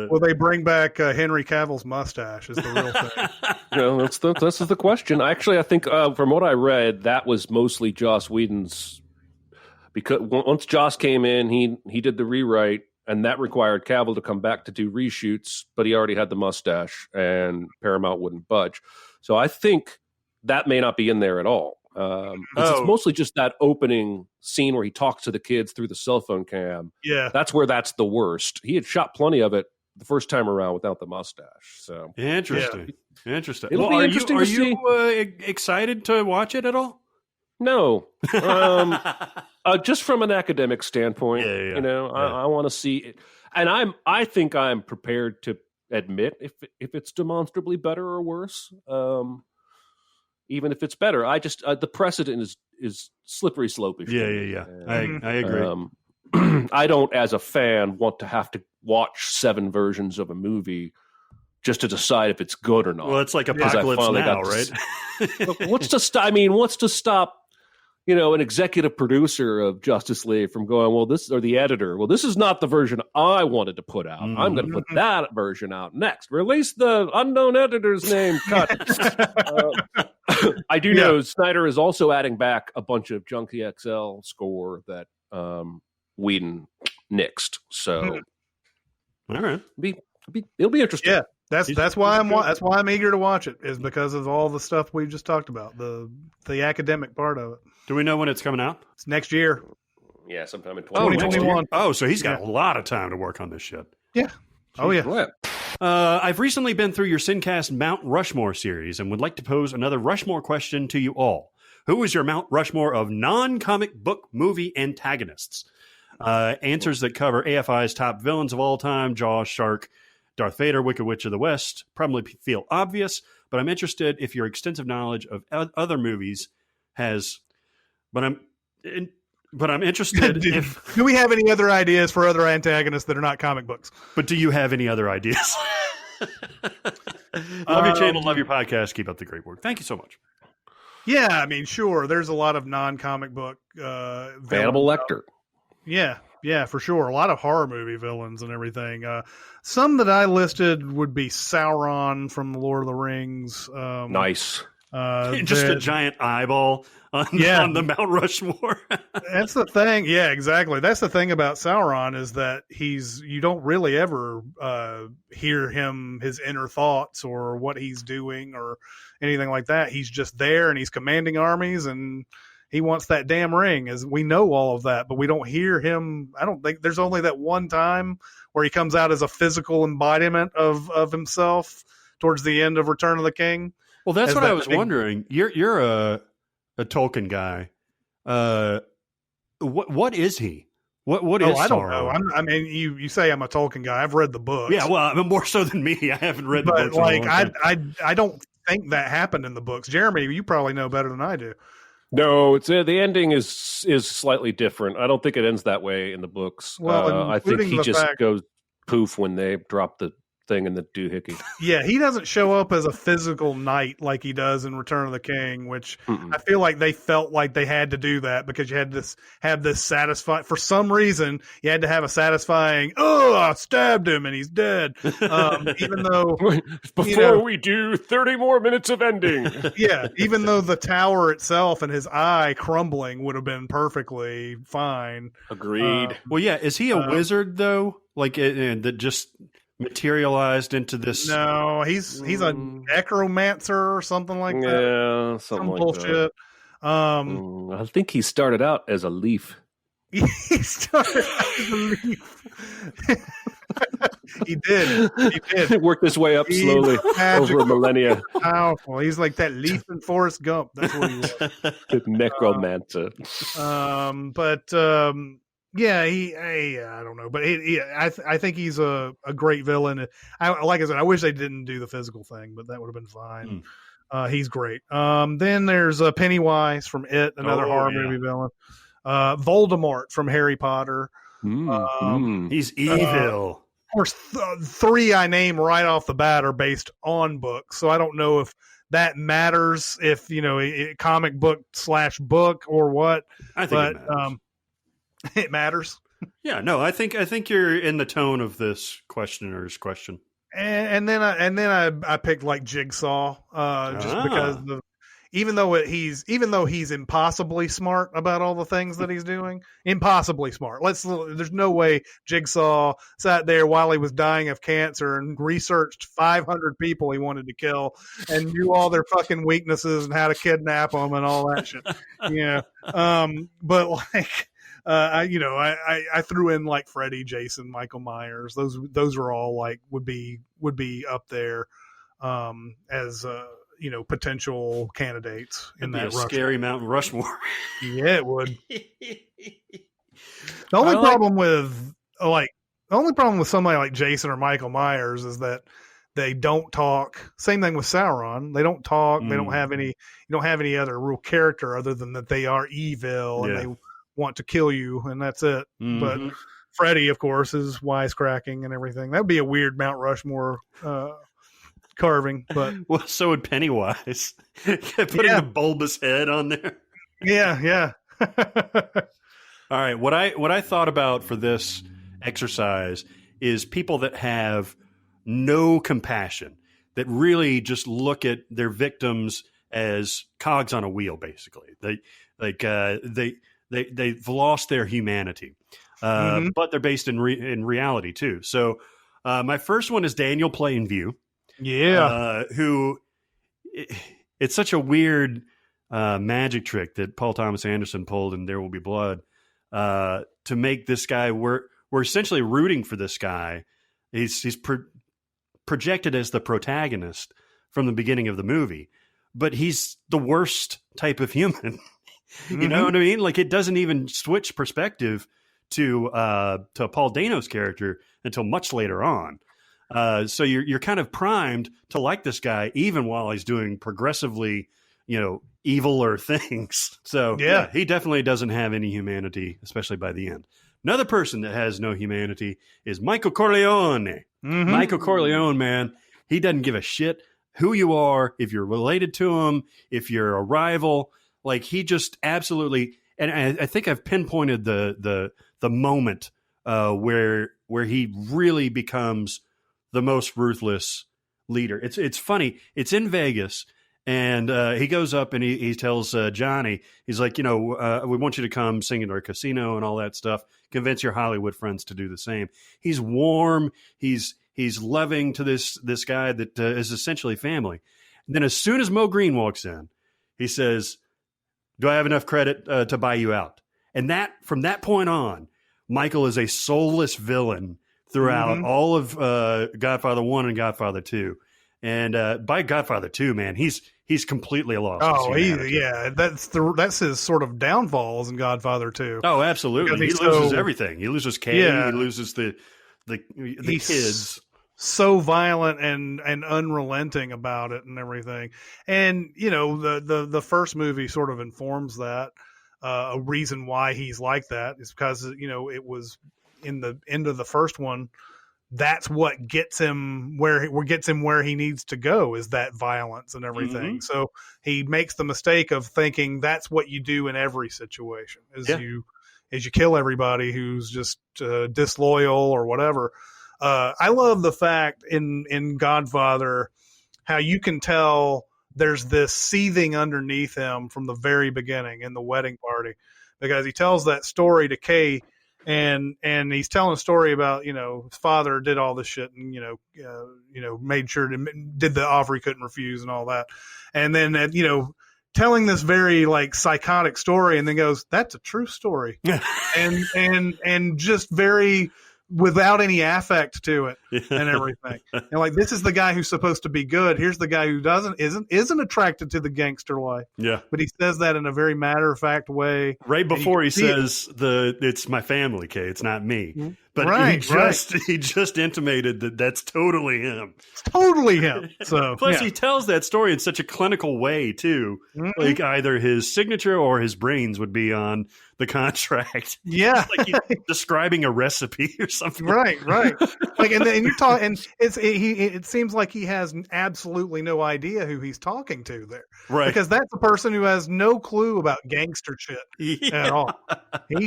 Will they bring back Henry Cavill's mustache is the real thing. This is the question. Actually, I think from what I read, that was mostly Joss Whedon's, because once Joss came in, he did the rewrite, and that required Cavill to come back to do reshoots, but he already had the mustache, and Paramount wouldn't budge. So I think that may not be in there at all. It's mostly just that opening scene where he talks to the kids through the cell phone cam. Yeah. That's where that's the worst. He had shot plenty of it the first time around without the mustache. So Interesting. It'll be interesting to see. Are you excited to watch it at all? No. Just from an academic standpoint, I want to see it. And I think I'm prepared to admit if it's demonstrably better or worse. Even if it's better, I just the precedent is slippery slope. Yeah. I agree. I don't, as a fan, want to have to watch 7 versions of a movie just to decide if it's good or not. Well, it's like Apocalypse Now, right? What's to stop? An executive producer of Justice League from going, well, this, or the editor, well, this is not the version I wanted to put out. I'm going to put that version out next. Release the unknown editor's name. Cut. I do know Snyder is also adding back a bunch of Junkie XL score that Whedon nixed. So, all right, it'll be interesting. Yeah, that's why I'm eager to watch it, is because of all the stuff we just talked about, the academic part of it. Do we know when it's coming out? It's next year. Yeah, sometime in 2021. Oh, so he's got a lot of time to work on this shit. Yeah. Oh yeah. I've recently been through your SinCast Mount Rushmore series and would like to pose another Rushmore question to you all. Who is your Mount Rushmore of non-comic book movie antagonists? Answers that cover AFI's top villains of all time: Jaws, Shark, Darth Vader, Wicked Witch of the West. Probably feel obvious, but I'm interested if your extensive knowledge of other movies has. But I'm interested if. Do we have any other ideas for other antagonists that are not comic books? But do you have any other ideas? Love your channel, love your podcast. Keep up the great work. Thank you so much. Yeah, I mean, sure. There's a lot of non-comic book Hannibal Lecter. Yeah, for sure. A lot of horror movie villains and everything. Some that I listed would be Sauron from The Lord of the Rings. Nice. Just a giant eyeball on the Mount Rushmore. That's the thing. Yeah, exactly. That's the thing about Sauron, is that you don't really ever hear his inner thoughts or what he's doing or anything like that. He's just there and he's commanding armies, and he wants that damn ring. As we know all of that, but we don't hear him. I don't think there's only that one time where he comes out as a physical embodiment of himself towards the end of Return of the King. Well, that's what I was wondering. You're a Tolkien guy. What is he? What is I don't Sauron? know. I mean, you say I'm a Tolkien guy. I've read the books. Yeah, well, I'm more so than me. I haven't read the books. But like, I don't think that happened in the books. Jeremy, you probably know better than I do. No, it's the ending is slightly different. I don't think it ends that way in the books. Well, I think he just goes poof when they drop the thing in the doohickey. Yeah, he doesn't show up as a physical knight like he does in Return of the King, which I feel like they felt like they had to do that because you had to have this satisfying. For some reason, you had to have a satisfying. Oh, I stabbed him and he's dead. Even though before we do 30 more minutes of ending. Yeah, even though the tower itself and his eye crumbling would have been perfectly fine. Agreed. Well, yeah, is he a wizard though? Like that just materialized into this? No, he's a necromancer or something like that. Yeah, something like bullshit. That. I think he started out as a leaf. He started out as a leaf. He did. He worked his way up slowly over a millennia. Powerful. He's like that leaf in Forrest Gump. That's what he was. Necromancer. Yeah, I don't know, but I think he's a great villain. Like I said, I wish they didn't do the physical thing, but that would have been fine. He's great. Then there's Pennywise from It, another horror movie villain. Voldemort from Harry Potter. He's evil. Of course, three I name right off the bat are based on books, so I don't know if that matters. If comic book / book or what. I think it matters. It matters. Yeah, no, I think you're in the tone of this questioner's question. And then I picked like Jigsaw, just because even though he's impossibly smart about all the things that he's doing, impossibly smart. There's no way Jigsaw sat there while he was dying of cancer and researched 500 people he wanted to kill and knew all their fucking weaknesses and how to kidnap them and all that shit. Yeah, but like. I threw in like Freddy, Jason, Michael Myers. Those are all like would be up there as potential candidates in that scary Mountain Rushmore. Yeah, it would. The only problem with somebody like Jason or Michael Myers is that they don't talk. Same thing with Sauron. They don't talk. They don't have any. You don't have any other real character other than that they are evil and they want to kill you, and that's it. But Freddy, of course, is wisecracking and everything. That would be a weird Mount Rushmore carving. But well, so would Pennywise. Putting the bulbous head on there. Yeah. All right. What I thought about for this exercise is people that have no compassion, that really just look at their victims as cogs on a wheel. Basically, they've lost their humanity, but they're based in reality too. So my first one is Daniel Plainview. Yeah. Who it's such a weird magic trick that Paul Thomas Anderson pulled in There Will Be Blood to make this guy, we're essentially rooting for this guy. He's projected as the protagonist from the beginning of the movie, but he's the worst type of human. You know what I mean? Like, it doesn't even switch perspective to Paul Dano's character until much later on. So you're kind of primed to like this guy even while he's doing progressively, eviler things. So yeah, he definitely doesn't have any humanity, especially by the end. Another person that has no humanity is Michael Corleone. Michael Corleone, man, he doesn't give a shit who you are, if you're related to him, if you're a rival. Like, he just absolutely, and I think I've pinpointed the moment where he really becomes the most ruthless leader. It's funny. It's in Vegas, and he goes up and he tells Johnny, he's like, we want you to come sing in our casino and all that stuff. Convince your Hollywood friends to do the same. He's warm. He's loving to this guy that is essentially family. And then as soon as Mo Green walks in, he says, Do I have enough credit to buy you out? And from that point on, Michael is a soulless villain throughout all of Godfather 1 and Godfather 2. And by Godfather 2, man, he's completely lost. Oh, that's his sort of downfalls in Godfather 2. Oh, absolutely. He loses everything. He loses Kay. Yeah. He loses the kids. So violent and unrelenting about it and everything. And the first movie sort of informs that. A reason why he's like that is because it was in the end of the first one. That's what gets him where he needs to go, is that violence and everything. So he makes the mistake of thinking that's what you do in every situation, you kill everybody who's just disloyal or whatever. I love the fact in Godfather how you can tell there's this seething underneath him from the very beginning in the wedding party, because he tells that story to Kay. And he's telling a story about, his father did all this shit and, made sure to did the offer he couldn't refuse and all that. And then, telling this very like psychotic story, and then goes, that's a true story. and just very without any affect to it and everything. And like, this is the guy who's supposed to be good. Here's the guy who isn't attracted to the gangster life. Yeah. But he says that in a very matter-of-fact way. Right before he says it's my family, Kay. It's not me. Mm-hmm. But he just intimated that that's totally him. It's totally him. So plus he tells that story in such a clinical way too. Mm-hmm. Like either his signature or his brains would be on the contract. Yeah. Like he's describing a recipe or something. Right. Like and you're talking, and it seems like he has absolutely no idea who he's talking to there. Right. Because that's a person who has no clue about gangster shit at all.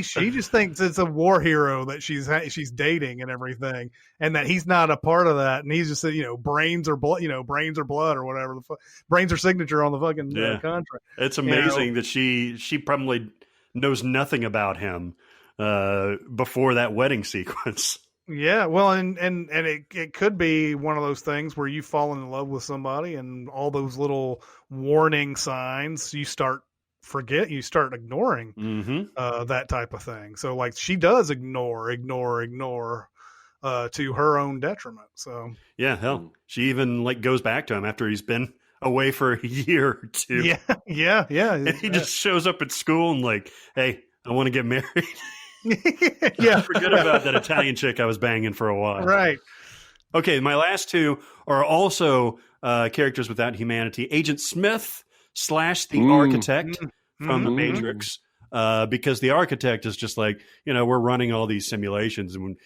She just thinks it's a war hero that she's dating and everything, and that he's not a part of that, and he's just brains or blood, brains or blood or whatever, brains or signature on the fucking contract. It's amazing that she probably knows nothing about him before that wedding sequence. Yeah, well, and it could be one of those things where you fall in love with somebody, and all those little warning signs you start ignoring that type of thing. So like she does ignore to her own detriment. So yeah, hell, she even like goes back to him after he's been away for a year or two. Yeah. And he just shows up at school and like, hey, I want to get married. Yeah, forget about that Italian chick I was banging for a while. Right. Okay, my last two are also characters without humanity. Agent Smith / the Architect from The Matrix. Because the Architect is just like, we're running all these simulations, and when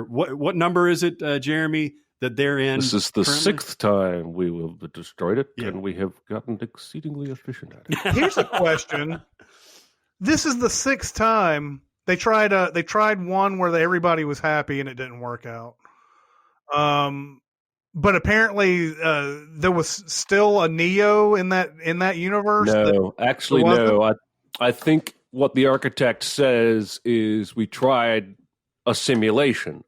what number is it, Jeremy, that they're in? This is the currently? 6th time we will have destroyed it, and we have gotten exceedingly efficient at it. Here's a question. This is the 6th time they tried one where everybody was happy and it didn't work out. But apparently there was still a Neo in that universe. No, actually, no. I think what the Architect says is we tried a simulation,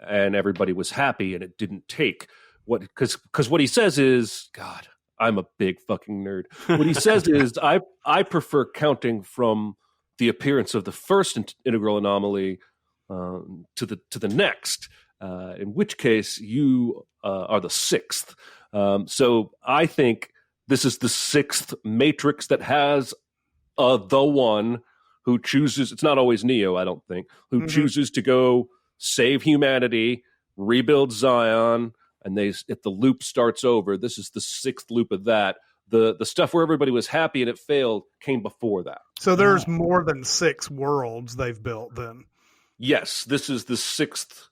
and everybody was happy, and it didn't take. Because what he says is, God, I'm a big fucking nerd. What he says is, I prefer counting from the appearance of the first integral anomaly to the next. In which case you are the 6th. So I think this is the 6th Matrix that has the one who chooses, it's not always Neo, I don't think, who chooses to go save humanity, rebuild Zion, and if the loop starts over, this is the 6th loop of that. The stuff where everybody was happy and it failed came before that. So there's more than 6 worlds they've built then. Yes, this is the 6th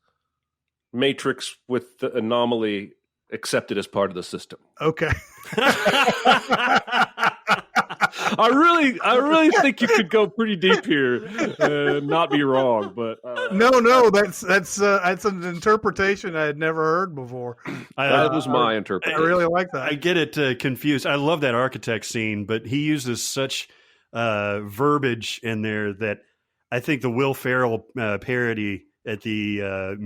Matrix with the anomaly accepted as part of the system. Okay. I really think you could go pretty deep here and not be wrong, but no, that's an interpretation I had never heard before. That was my interpretation. I really like that. I get it confused. I love that Architect scene, but he uses such verbiage in there that I think the Will Ferrell parody at the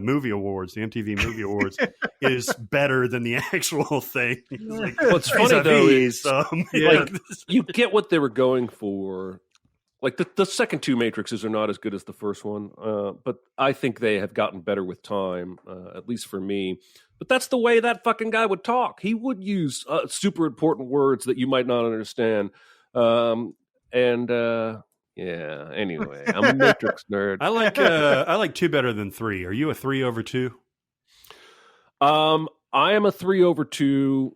movie awards, the MTV Movie Awards, is better than the actual thing. Like, What's funny though is like, you get what they were going for. Like the second two Matrixes are not as good as the first one, but I think they have gotten better with time, at least for me. But that's the way that fucking guy would talk. He would use super important words that you might not understand. Yeah. Anyway, I'm a Matrix nerd. I like 2 better than 3. Are you a 3 over 2? I am a 3 over 2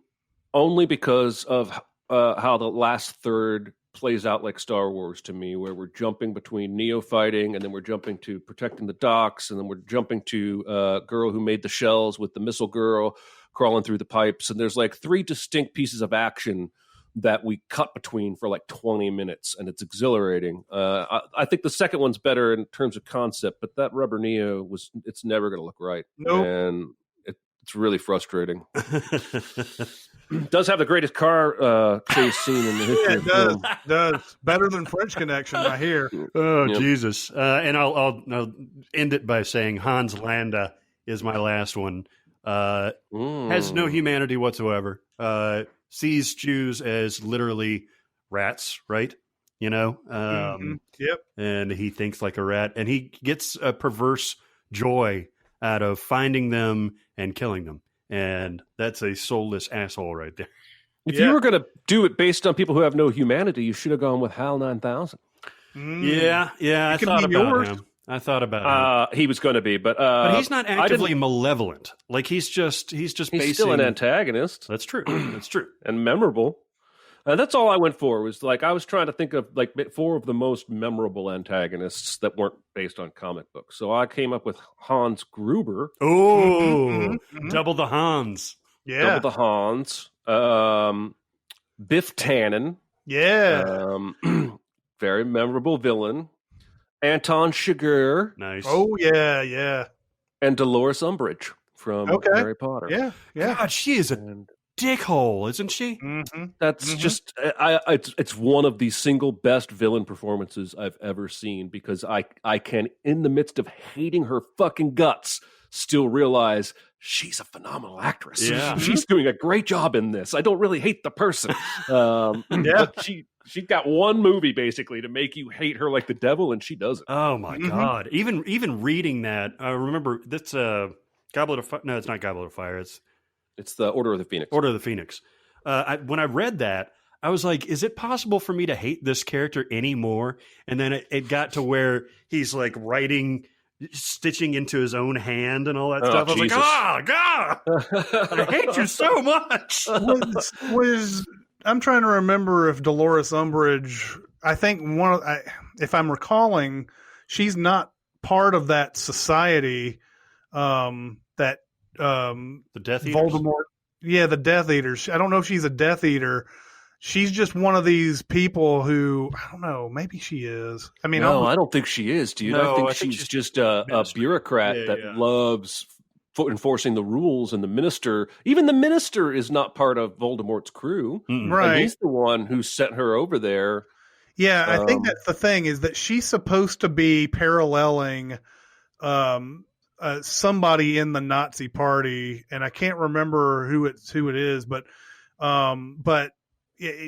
only because of how the last third plays out like Star Wars to me, where we're jumping between Neo fighting, and then we're jumping to protecting the docks, and then we're jumping to girl who made the shells with the missile girl crawling through the pipes, and there's like 3 distinct pieces of action that we cut between for like 20 minutes, and it's exhilarating. I think the second one's better in terms of concept, but that rubber Neo it's never going to look right. Nope. And it's really frustrating. Does have the greatest car chase scene in the history of film. Does. Better than French Connection, I hear. Oh, yep. Jesus. And I'll end it by saying Hans Landa is my last one. Has no humanity whatsoever. Sees Jews as literally rats, right? You know? Yep. And he thinks like a rat. And he gets a perverse joy out of finding them and killing them. And that's a soulless asshole right there. If you were going to do it based on people who have no humanity, you should have gone with HAL 9000. Yeah. I thought about him. I thought about him. He was going to be, but he's not actively malevolent. Like he's still an antagonist. That's true. That's true. And memorable. That's all I went for. Was like I was trying to think of like 4 of the most memorable antagonists that weren't based on comic books. So I came up with Hans Gruber. Oh, double the Hans. Yeah, double the Hans. Biff Tannen. Yeah, very memorable villain. Anton Chigurh. Nice. Oh yeah. And Dolores Umbridge from Harry Potter. Yeah. God, she is a dickhole, isn't she? That's just it's one of the single best villain performances I've ever seen, because I can, in the midst of hating her fucking guts, still realize she's a phenomenal actress. Yeah. She's doing a great job in this. I don't really hate the person. But she got one movie basically to make you hate her like the devil, and she does it. Oh my God. Even reading that, I remember that's Goblet of Fire. No, it's not Goblet of Fire. It's the Order of the Phoenix. Order of the Phoenix. When I read that, I was like, is it possible for me to hate this character anymore? And then it got to where he's like stitching into his own hand and all that stuff. I was Jesus. like, God, I hate you so much. I'm trying to remember if Dolores Umbridge, I think if I'm recalling, she's not part of that society that the Death Eaters? Voldemort. Yeah, the Death Eaters. I don't know if she's a Death Eater. She's just one of these people who, I don't know, maybe she is. I mean, no, I don't think she is, dude. No, I think she's just a bureaucrat that loves enforcing the rules, and the minister, even the minister, is not part of Voldemort's crew. Right. And he's the one who sent her over there. Yeah, I think that's the thing, is that she's supposed to be paralleling somebody in the Nazi party, and I can't remember who it is, but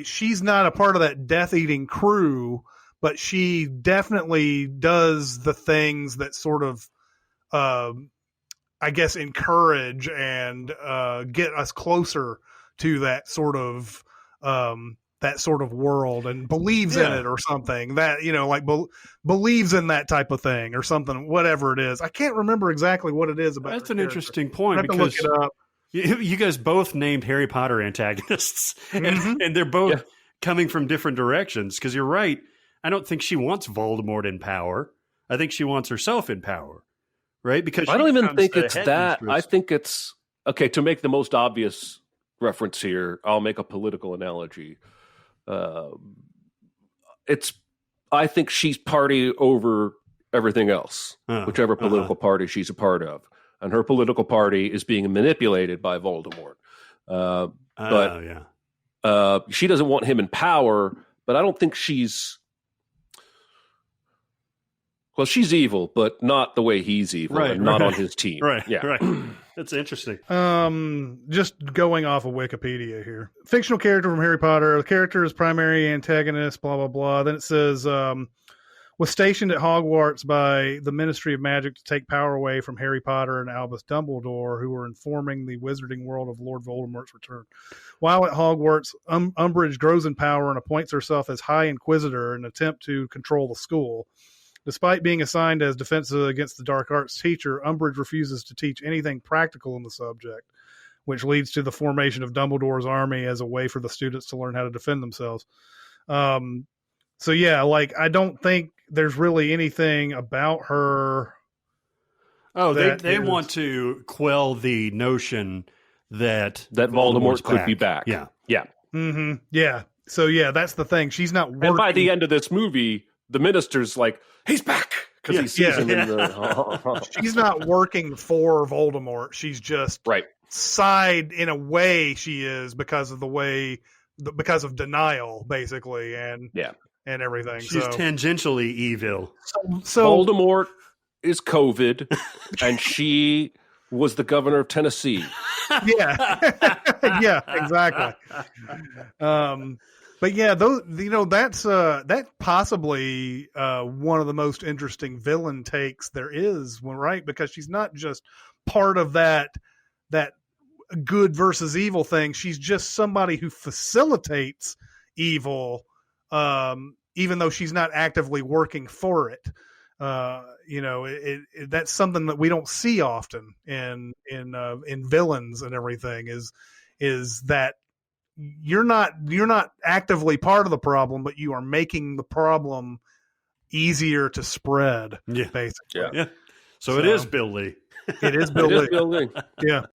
she's not a part of that death-eating crew, but she definitely does the things that sort of, I guess, encourage and get us closer to that sort of world, and believes in it or something, that, like believes in that type of thing or something, whatever it is. I can't remember exactly what it is about. That's an interesting point, because look it up. You guys both named Harry Potter antagonists, and they're both coming from different directions. Because you're right. I don't think she wants Voldemort in power. I think she wants herself in power, right? Because I don't even think it's that. I think it's, okay, to make the most obvious reference here, I'll make a political analogy. I think she's party over everything else, whichever political party she's a part of. And her political party is being manipulated by Voldemort. She doesn't want him in power, but I don't think she's... Well, she's evil, but not the way he's evil, and not on his team. Right, yeah. right. That's interesting. Just going off of Wikipedia here. Fictional character from Harry Potter. The character is primary antagonist, blah, blah, blah. Then it says, was stationed at Hogwarts by the Ministry of Magic to take power away from Harry Potter and Albus Dumbledore, who were informing the wizarding world of Lord Voldemort's return. While at Hogwarts, Umbridge grows in power and appoints herself as High Inquisitor in an attempt to control the school. Despite being assigned as defense against the dark arts teacher, Umbridge refuses to teach anything practical in the subject, which leads to the formation of Dumbledore's army as a way for the students to learn how to defend themselves. So yeah, like I don't think there's really anything about her. Oh, they want to quell the notion that Voldemort could be back. Yeah. Yeah. Mm-hmm. Yeah. So yeah, that's the thing. She's not working. And by the end of this movie, the minister's like, he's back, because he sees him in the... She's not working for Voldemort. She's just side, in a way she is, because of denial, basically, and everything. She's tangentially evil. So Voldemort is COVID, and she was the governor of Tennessee. Yeah, exactly. But yeah, that's possibly one of the most interesting villain takes there is, right? Because she's not just part of that good versus evil thing. She's just somebody who facilitates evil, even though she's not actively working for it. That's something that we don't see often in villains and everything. Is that you're not actively part of the problem, but you are making the problem easier to spread. Yeah, basically. Yeah. So it is Bill Lee. It is Bill Lee. It is Bill Lee. Yeah.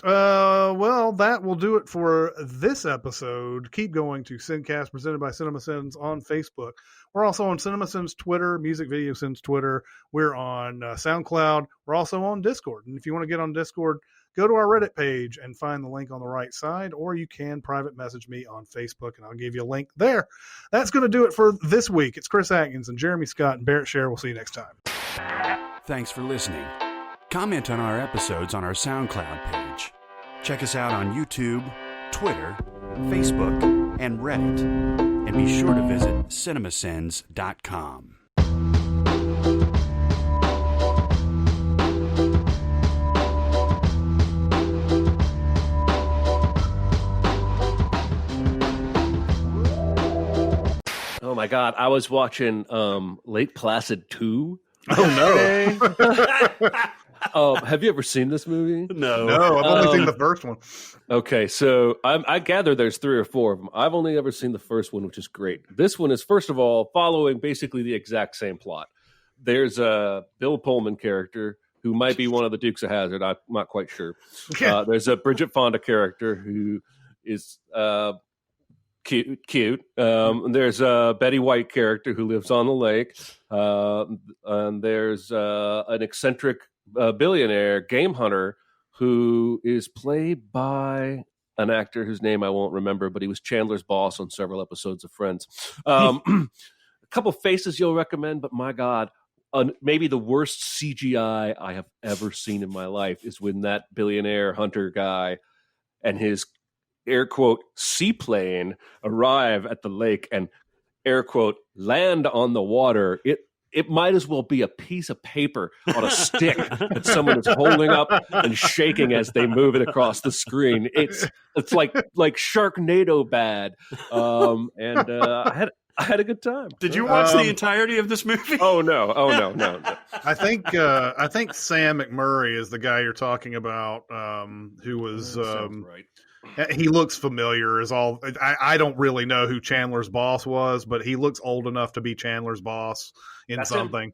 Well, that will do it for this episode. Keep going to SinCast, presented by Cinemasins on Facebook. We're also on Cinemasins Twitter, Music Video Sins Twitter. We're on SoundCloud. We're also on Discord. And if you want to get on Discord, go to our Reddit page and find the link on the right side, or you can private message me on Facebook, and I'll give you a link there. That's going to do it for this week. It's Chris Atkins and Jeremy Scott and Barrett Sher. We'll see you next time. Thanks for listening. Comment on our episodes on our SoundCloud page. Check us out on YouTube, Twitter, Facebook, and Reddit. And be sure to visit cinemasins.com. Oh my God, I was watching Lake Placid 2. Oh no. Have you ever seen this movie? No, I've only seen the first one. Okay, so I gather there's 3 or 4 of them. I've only ever seen the first one, which is great. This one is, first of all, following basically the exact same plot. There's a Bill Pullman character who might be one of the Dukes of Hazzard. I'm not quite sure. There's a Bridget Fonda character who is cute. There's a Betty White character who lives on the lake. And there's an eccentric billionaire game hunter who is played by an actor whose name I won't remember, but he was Chandler's boss on several episodes of Friends. A couple faces you'll recommend, but my God, maybe the worst CGI I have ever seen in my life is when that billionaire hunter guy and his air quote seaplane arrive at the lake and air quote land on the water. It might as well be a piece of paper on a stick that someone is holding up and shaking as they move it across the screen. It's like Sharknado bad. I had a good time. Did you watch the entirety of this movie? Oh no. I think Sam McMurray is the guy you're talking about, who was right. He looks familiar as all. I don't really know who Chandler's boss was, but he looks old enough to be Chandler's boss in That's something.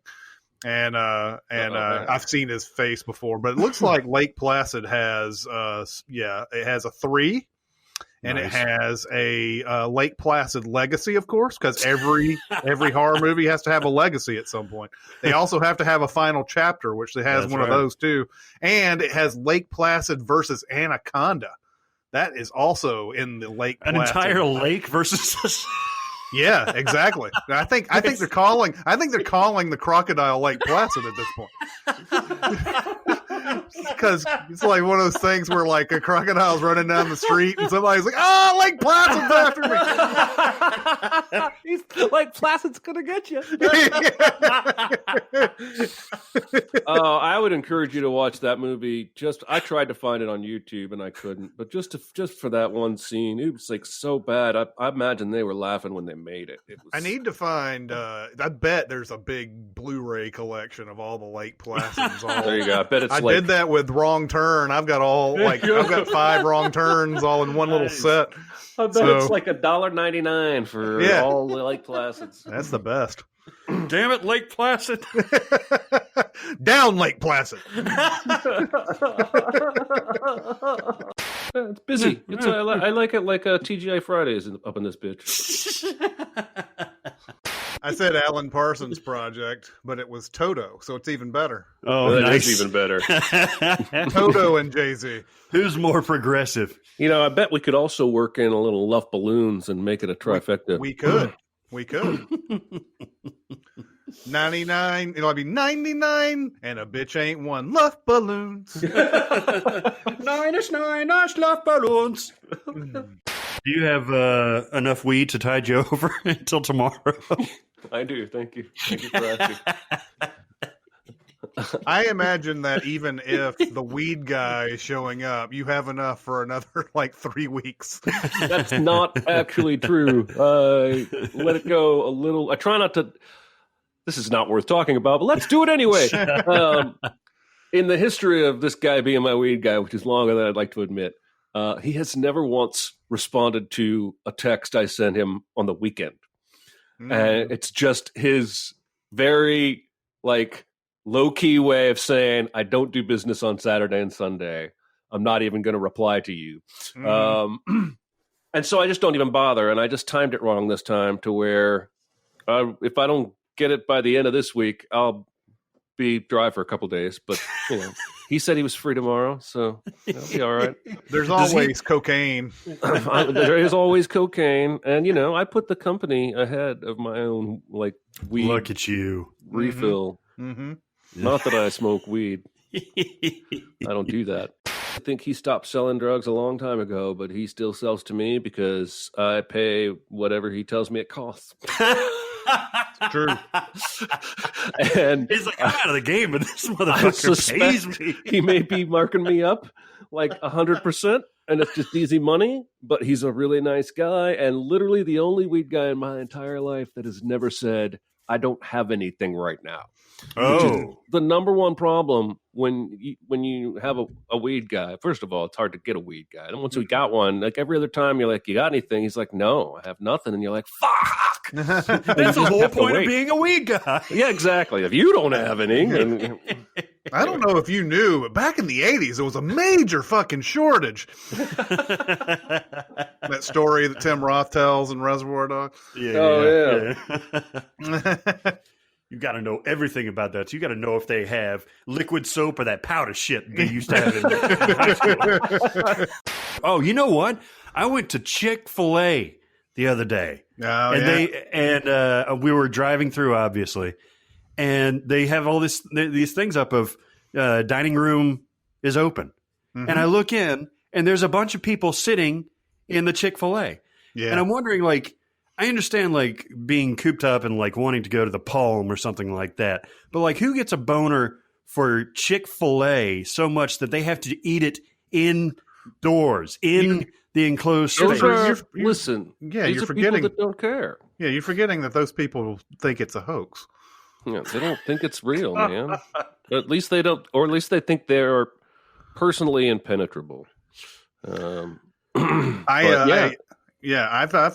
Him. And I've seen his face before, but it looks like Lake Placid has it has a 3, and It has a Lake Placid legacy, of course, because every horror movie has to have a legacy at some point. They also have to have a final chapter, which it has one of those too, and it has Lake Placid versus Anaconda. That is also in the Lake Placid. An entire lake versus Yeah, exactly. I think they're calling the crocodile Lake Placid at this point. Because it's like one of those things where like a crocodile's running down the street and somebody's like, "Oh, Lake Placid's after me." He's like, Placid's gonna get you. I would encourage you to watch that movie. I tried to find it on YouTube and I couldn't, but just for that one scene, it was like so bad. I imagine they were laughing when they made it. I need to find. I bet there's a big Blu-ray collection of all the Lake Placids. There you go. I bet it's. I did that with Wrong Turn. I've got 5 Wrong Turns all in one little set. I bet it's like $1.99 for all the Lake Placids. That's the best. Damn it, Lake Placid. Down Lake Placid. It's busy. I like it like TGI Fridays up in this bitch. I said Alan Parsons Project, but it was Toto, so it's even better. Oh, that nice. is even better. Toto and Jay-Z. Who's more progressive? I bet we could also work in a little Luff Balloons and make it a trifecta. We could. 99, it'll be 99, and a bitch ain't one. Luff Balloons. 9 Luff Balloons. Do you have enough weed to tide you over until tomorrow? I do. Thank you. Thank you for asking. I imagine that even if the weed guy is showing up, you have enough for another 3 weeks. That's not actually true. Let it go a little. I try not to. This is not worth talking about, but let's do it anyway. In the history of this guy being my weed guy, which is longer than I'd like to admit, he has never once responded to a text I sent him on the weekend. And it's just his very low-key way of saying, I don't do business on Saturday and Sunday. I'm not even going to reply to you. And so I just don't even bother. And I just timed it wrong this time to where if I don't get it by the end of this week, I'll be dry for a couple days. But, he said he was free tomorrow, so that'll be all right. There's always cocaine. There is always cocaine. And, I put the company ahead of my own, weed. Look at you. Refill. Mm-hmm. Not that I smoke weed. I don't do that. I think he stopped selling drugs a long time ago, but he still sells to me because I pay whatever he tells me it costs. True. And he's like, I'm out of the game, but this motherfucker pays me. He may be marking me up 100%, and it's just easy money, but he's a really nice guy, and literally the only weed guy in my entire life that has never said, I don't have anything right now. Which is the number one problem when you have a weed guy. First of all, it's hard to get a weed guy. And once we got one, every other time you're like, you got anything? He's like, no, I have nothing. And you're like, fuck. That's the whole point of being a weed guy. Yeah, exactly. If you don't have any. I don't know if you knew, but back in the 80s, there was a major fucking shortage. That story that Tim Roth tells in Reservoir Dogs. Yeah. You got to know everything about that. So you got to know if they have liquid soap or that powder shit they used to have in high school. Oh, you know what? I went to Chick-fil-A the other day. Oh, and we were driving through, obviously, and they have all these things up of dining room is open. Mm-hmm. And I look in, and there's a bunch of people sitting in the Chick-fil-A. Yeah. And I'm wondering, I understand being cooped up and wanting to go to the Palm or something like that. But who gets a boner for Chick-fil-A so much that they have to eat it indoors in the enclosed space? Listen, you're forgetting people that don't care. Yeah, you're forgetting that those people think it's a hoax. Yeah, they don't think it's real, man. At least they don't, or at least they think they're personally impenetrable. I've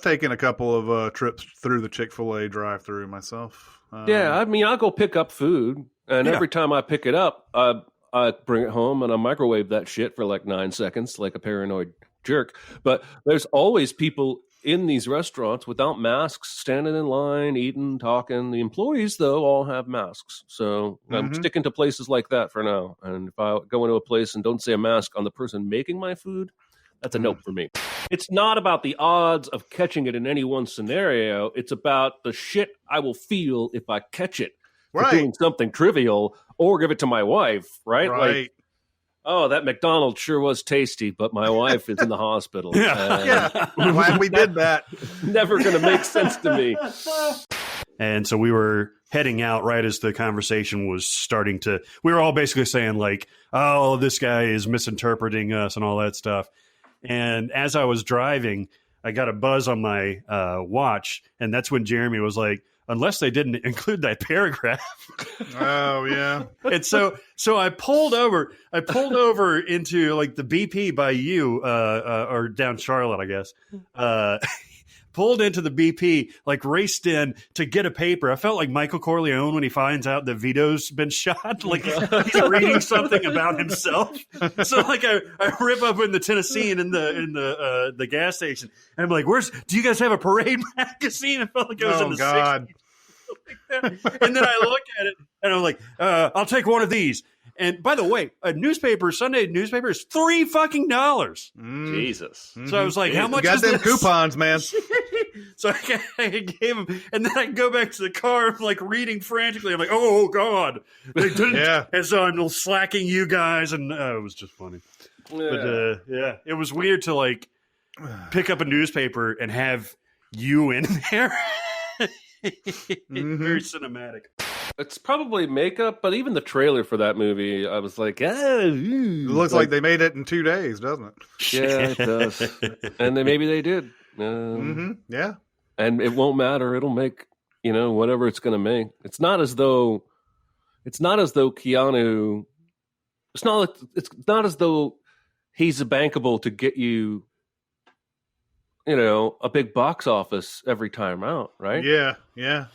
taken a couple of trips through the Chick-fil-A drive-through myself. I'll go pick up food, and every time I pick it up, I bring it home and I microwave that shit for 9 seconds, like a paranoid jerk. But there's always people in these restaurants without masks, standing in line, eating, talking. The employees, though, all have masks. So I'm sticking to places like that for now. And if I go into a place and don't see a mask on the person making my food, that's a note for me. it's not about the odds of catching it in any one scenario. It's about the shit I will feel if I catch it for doing something trivial or give it to my wife, right? Like, oh, that McDonald's sure was tasty, but my wife is in the hospital. Yeah. Glad we did that. Never going to make sense to me. And so we were heading out right as the conversation was starting to, we were all basically saying like, oh, this guy is misinterpreting us and all that stuff. And as I was driving, I got a buzz on my watch. And that's when Jeremy was like, unless they didn't include that paragraph. Oh, yeah. And so I pulled over into like the BP by you, or down Charlotte, I guess. Pulled into the BP, like raced in to get a paper. I felt like Michael Corleone when he finds out that Vito's been shot, like he's reading something about himself. So like I rip up in the Tennessean in the gas station, and I'm like, do you guys have a Parade magazine? I felt like I was in the 60s. Like and then I look at it and I'm like, I'll take one of these. And by the way, a newspaper, Sunday newspaper, is $3 fucking. Jesus. So I was like, how much got is them this? coupons, man. So I gave him, and then I go back to the car, I'm like reading frantically. I'm like, oh God, they didn't. Yeah. And so I'm slacking you guys, and it was just funny. Yeah. But it was weird to like pick up a newspaper and have you in there. Very cinematic. It's probably makeup, but even the trailer for that movie, I was like, It looks like they made it in 2 days, doesn't it? Yeah, it does. And maybe they did. Yeah. And it won't matter. It'll make, whatever it's going to make. It's not as though Keanu, it's not as though he's bankable to get you, a big box office every time out, right? Yeah, yeah.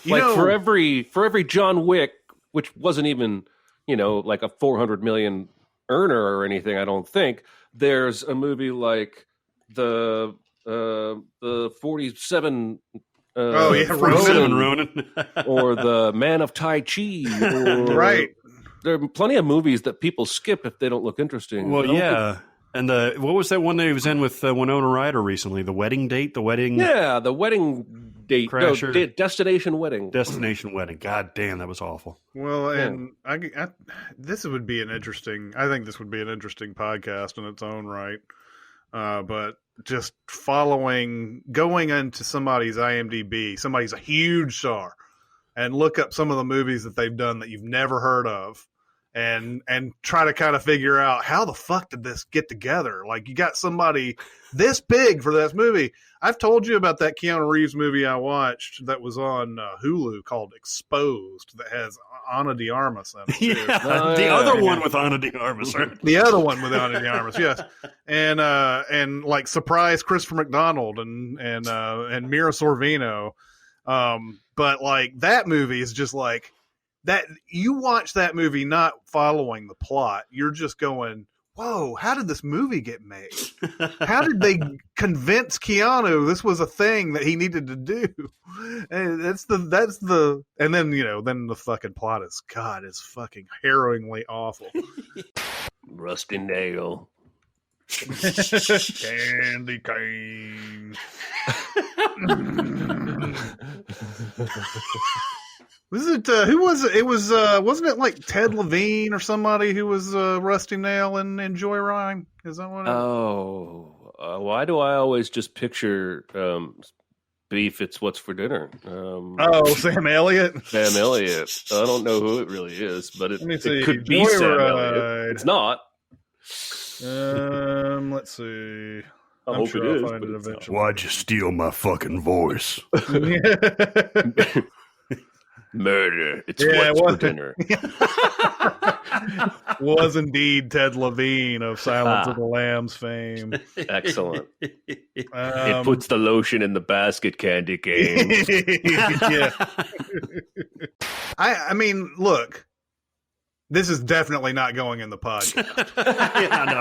For every John Wick, which wasn't even, like a 400 million earner or anything, I don't think, there's a movie like the 47 Ronin. Or the Man of Tai Chi, or, right. There are plenty of movies that people skip if they don't look interesting. Well, yeah. And what was that one that he was in with Winona Ryder recently? The Wedding Date? Yeah, The Wedding Date. Crasher. No, Destination Wedding. Destination Wedding. God damn, that was awful. Well, and this would be an interesting podcast in its own right. But just going into somebody's IMDb, somebody's a huge star, and look up some of the movies that they've done that you've never heard of. And try to kind of figure out how the fuck did this get together? Like, you got somebody this big for this movie. I've told you about that Keanu Reeves movie I watched that was on Hulu called Exposed that has Ana de Armas in it. Yeah, the other one with Ana de Armas. Right? The other one with Ana de Armas, yes. And like surprise Christopher McDonald and Mira Sorvino. But like that movie is just like, that you watch that movie not following the plot. You're just going, whoa, how did this movie get made? How did they convince Keanu this was a thing that he needed to do? And and then, then the fucking plot is fucking harrowingly awful. Rusty Nail. Candy cane. Was it who was it? It was wasn't it like Ted Levine or somebody who was Rusty Nail in Joyride? Is that what? Why do I always just picture beef? It's what's for dinner. Sam Elliott. Sam Elliott. I don't know who it really is, but it could be Joyride. Sam Elliott. It's not. Let's see. I'm sure I'll find it eventually. Why'd you steal my fucking voice? Murder. It's what's for dinner. Was indeed Ted Levine of Silence of the Lambs fame. Excellent. It puts the lotion in the basket, candy cane. Yeah. I mean, look, this is definitely not going in the podcast. I know.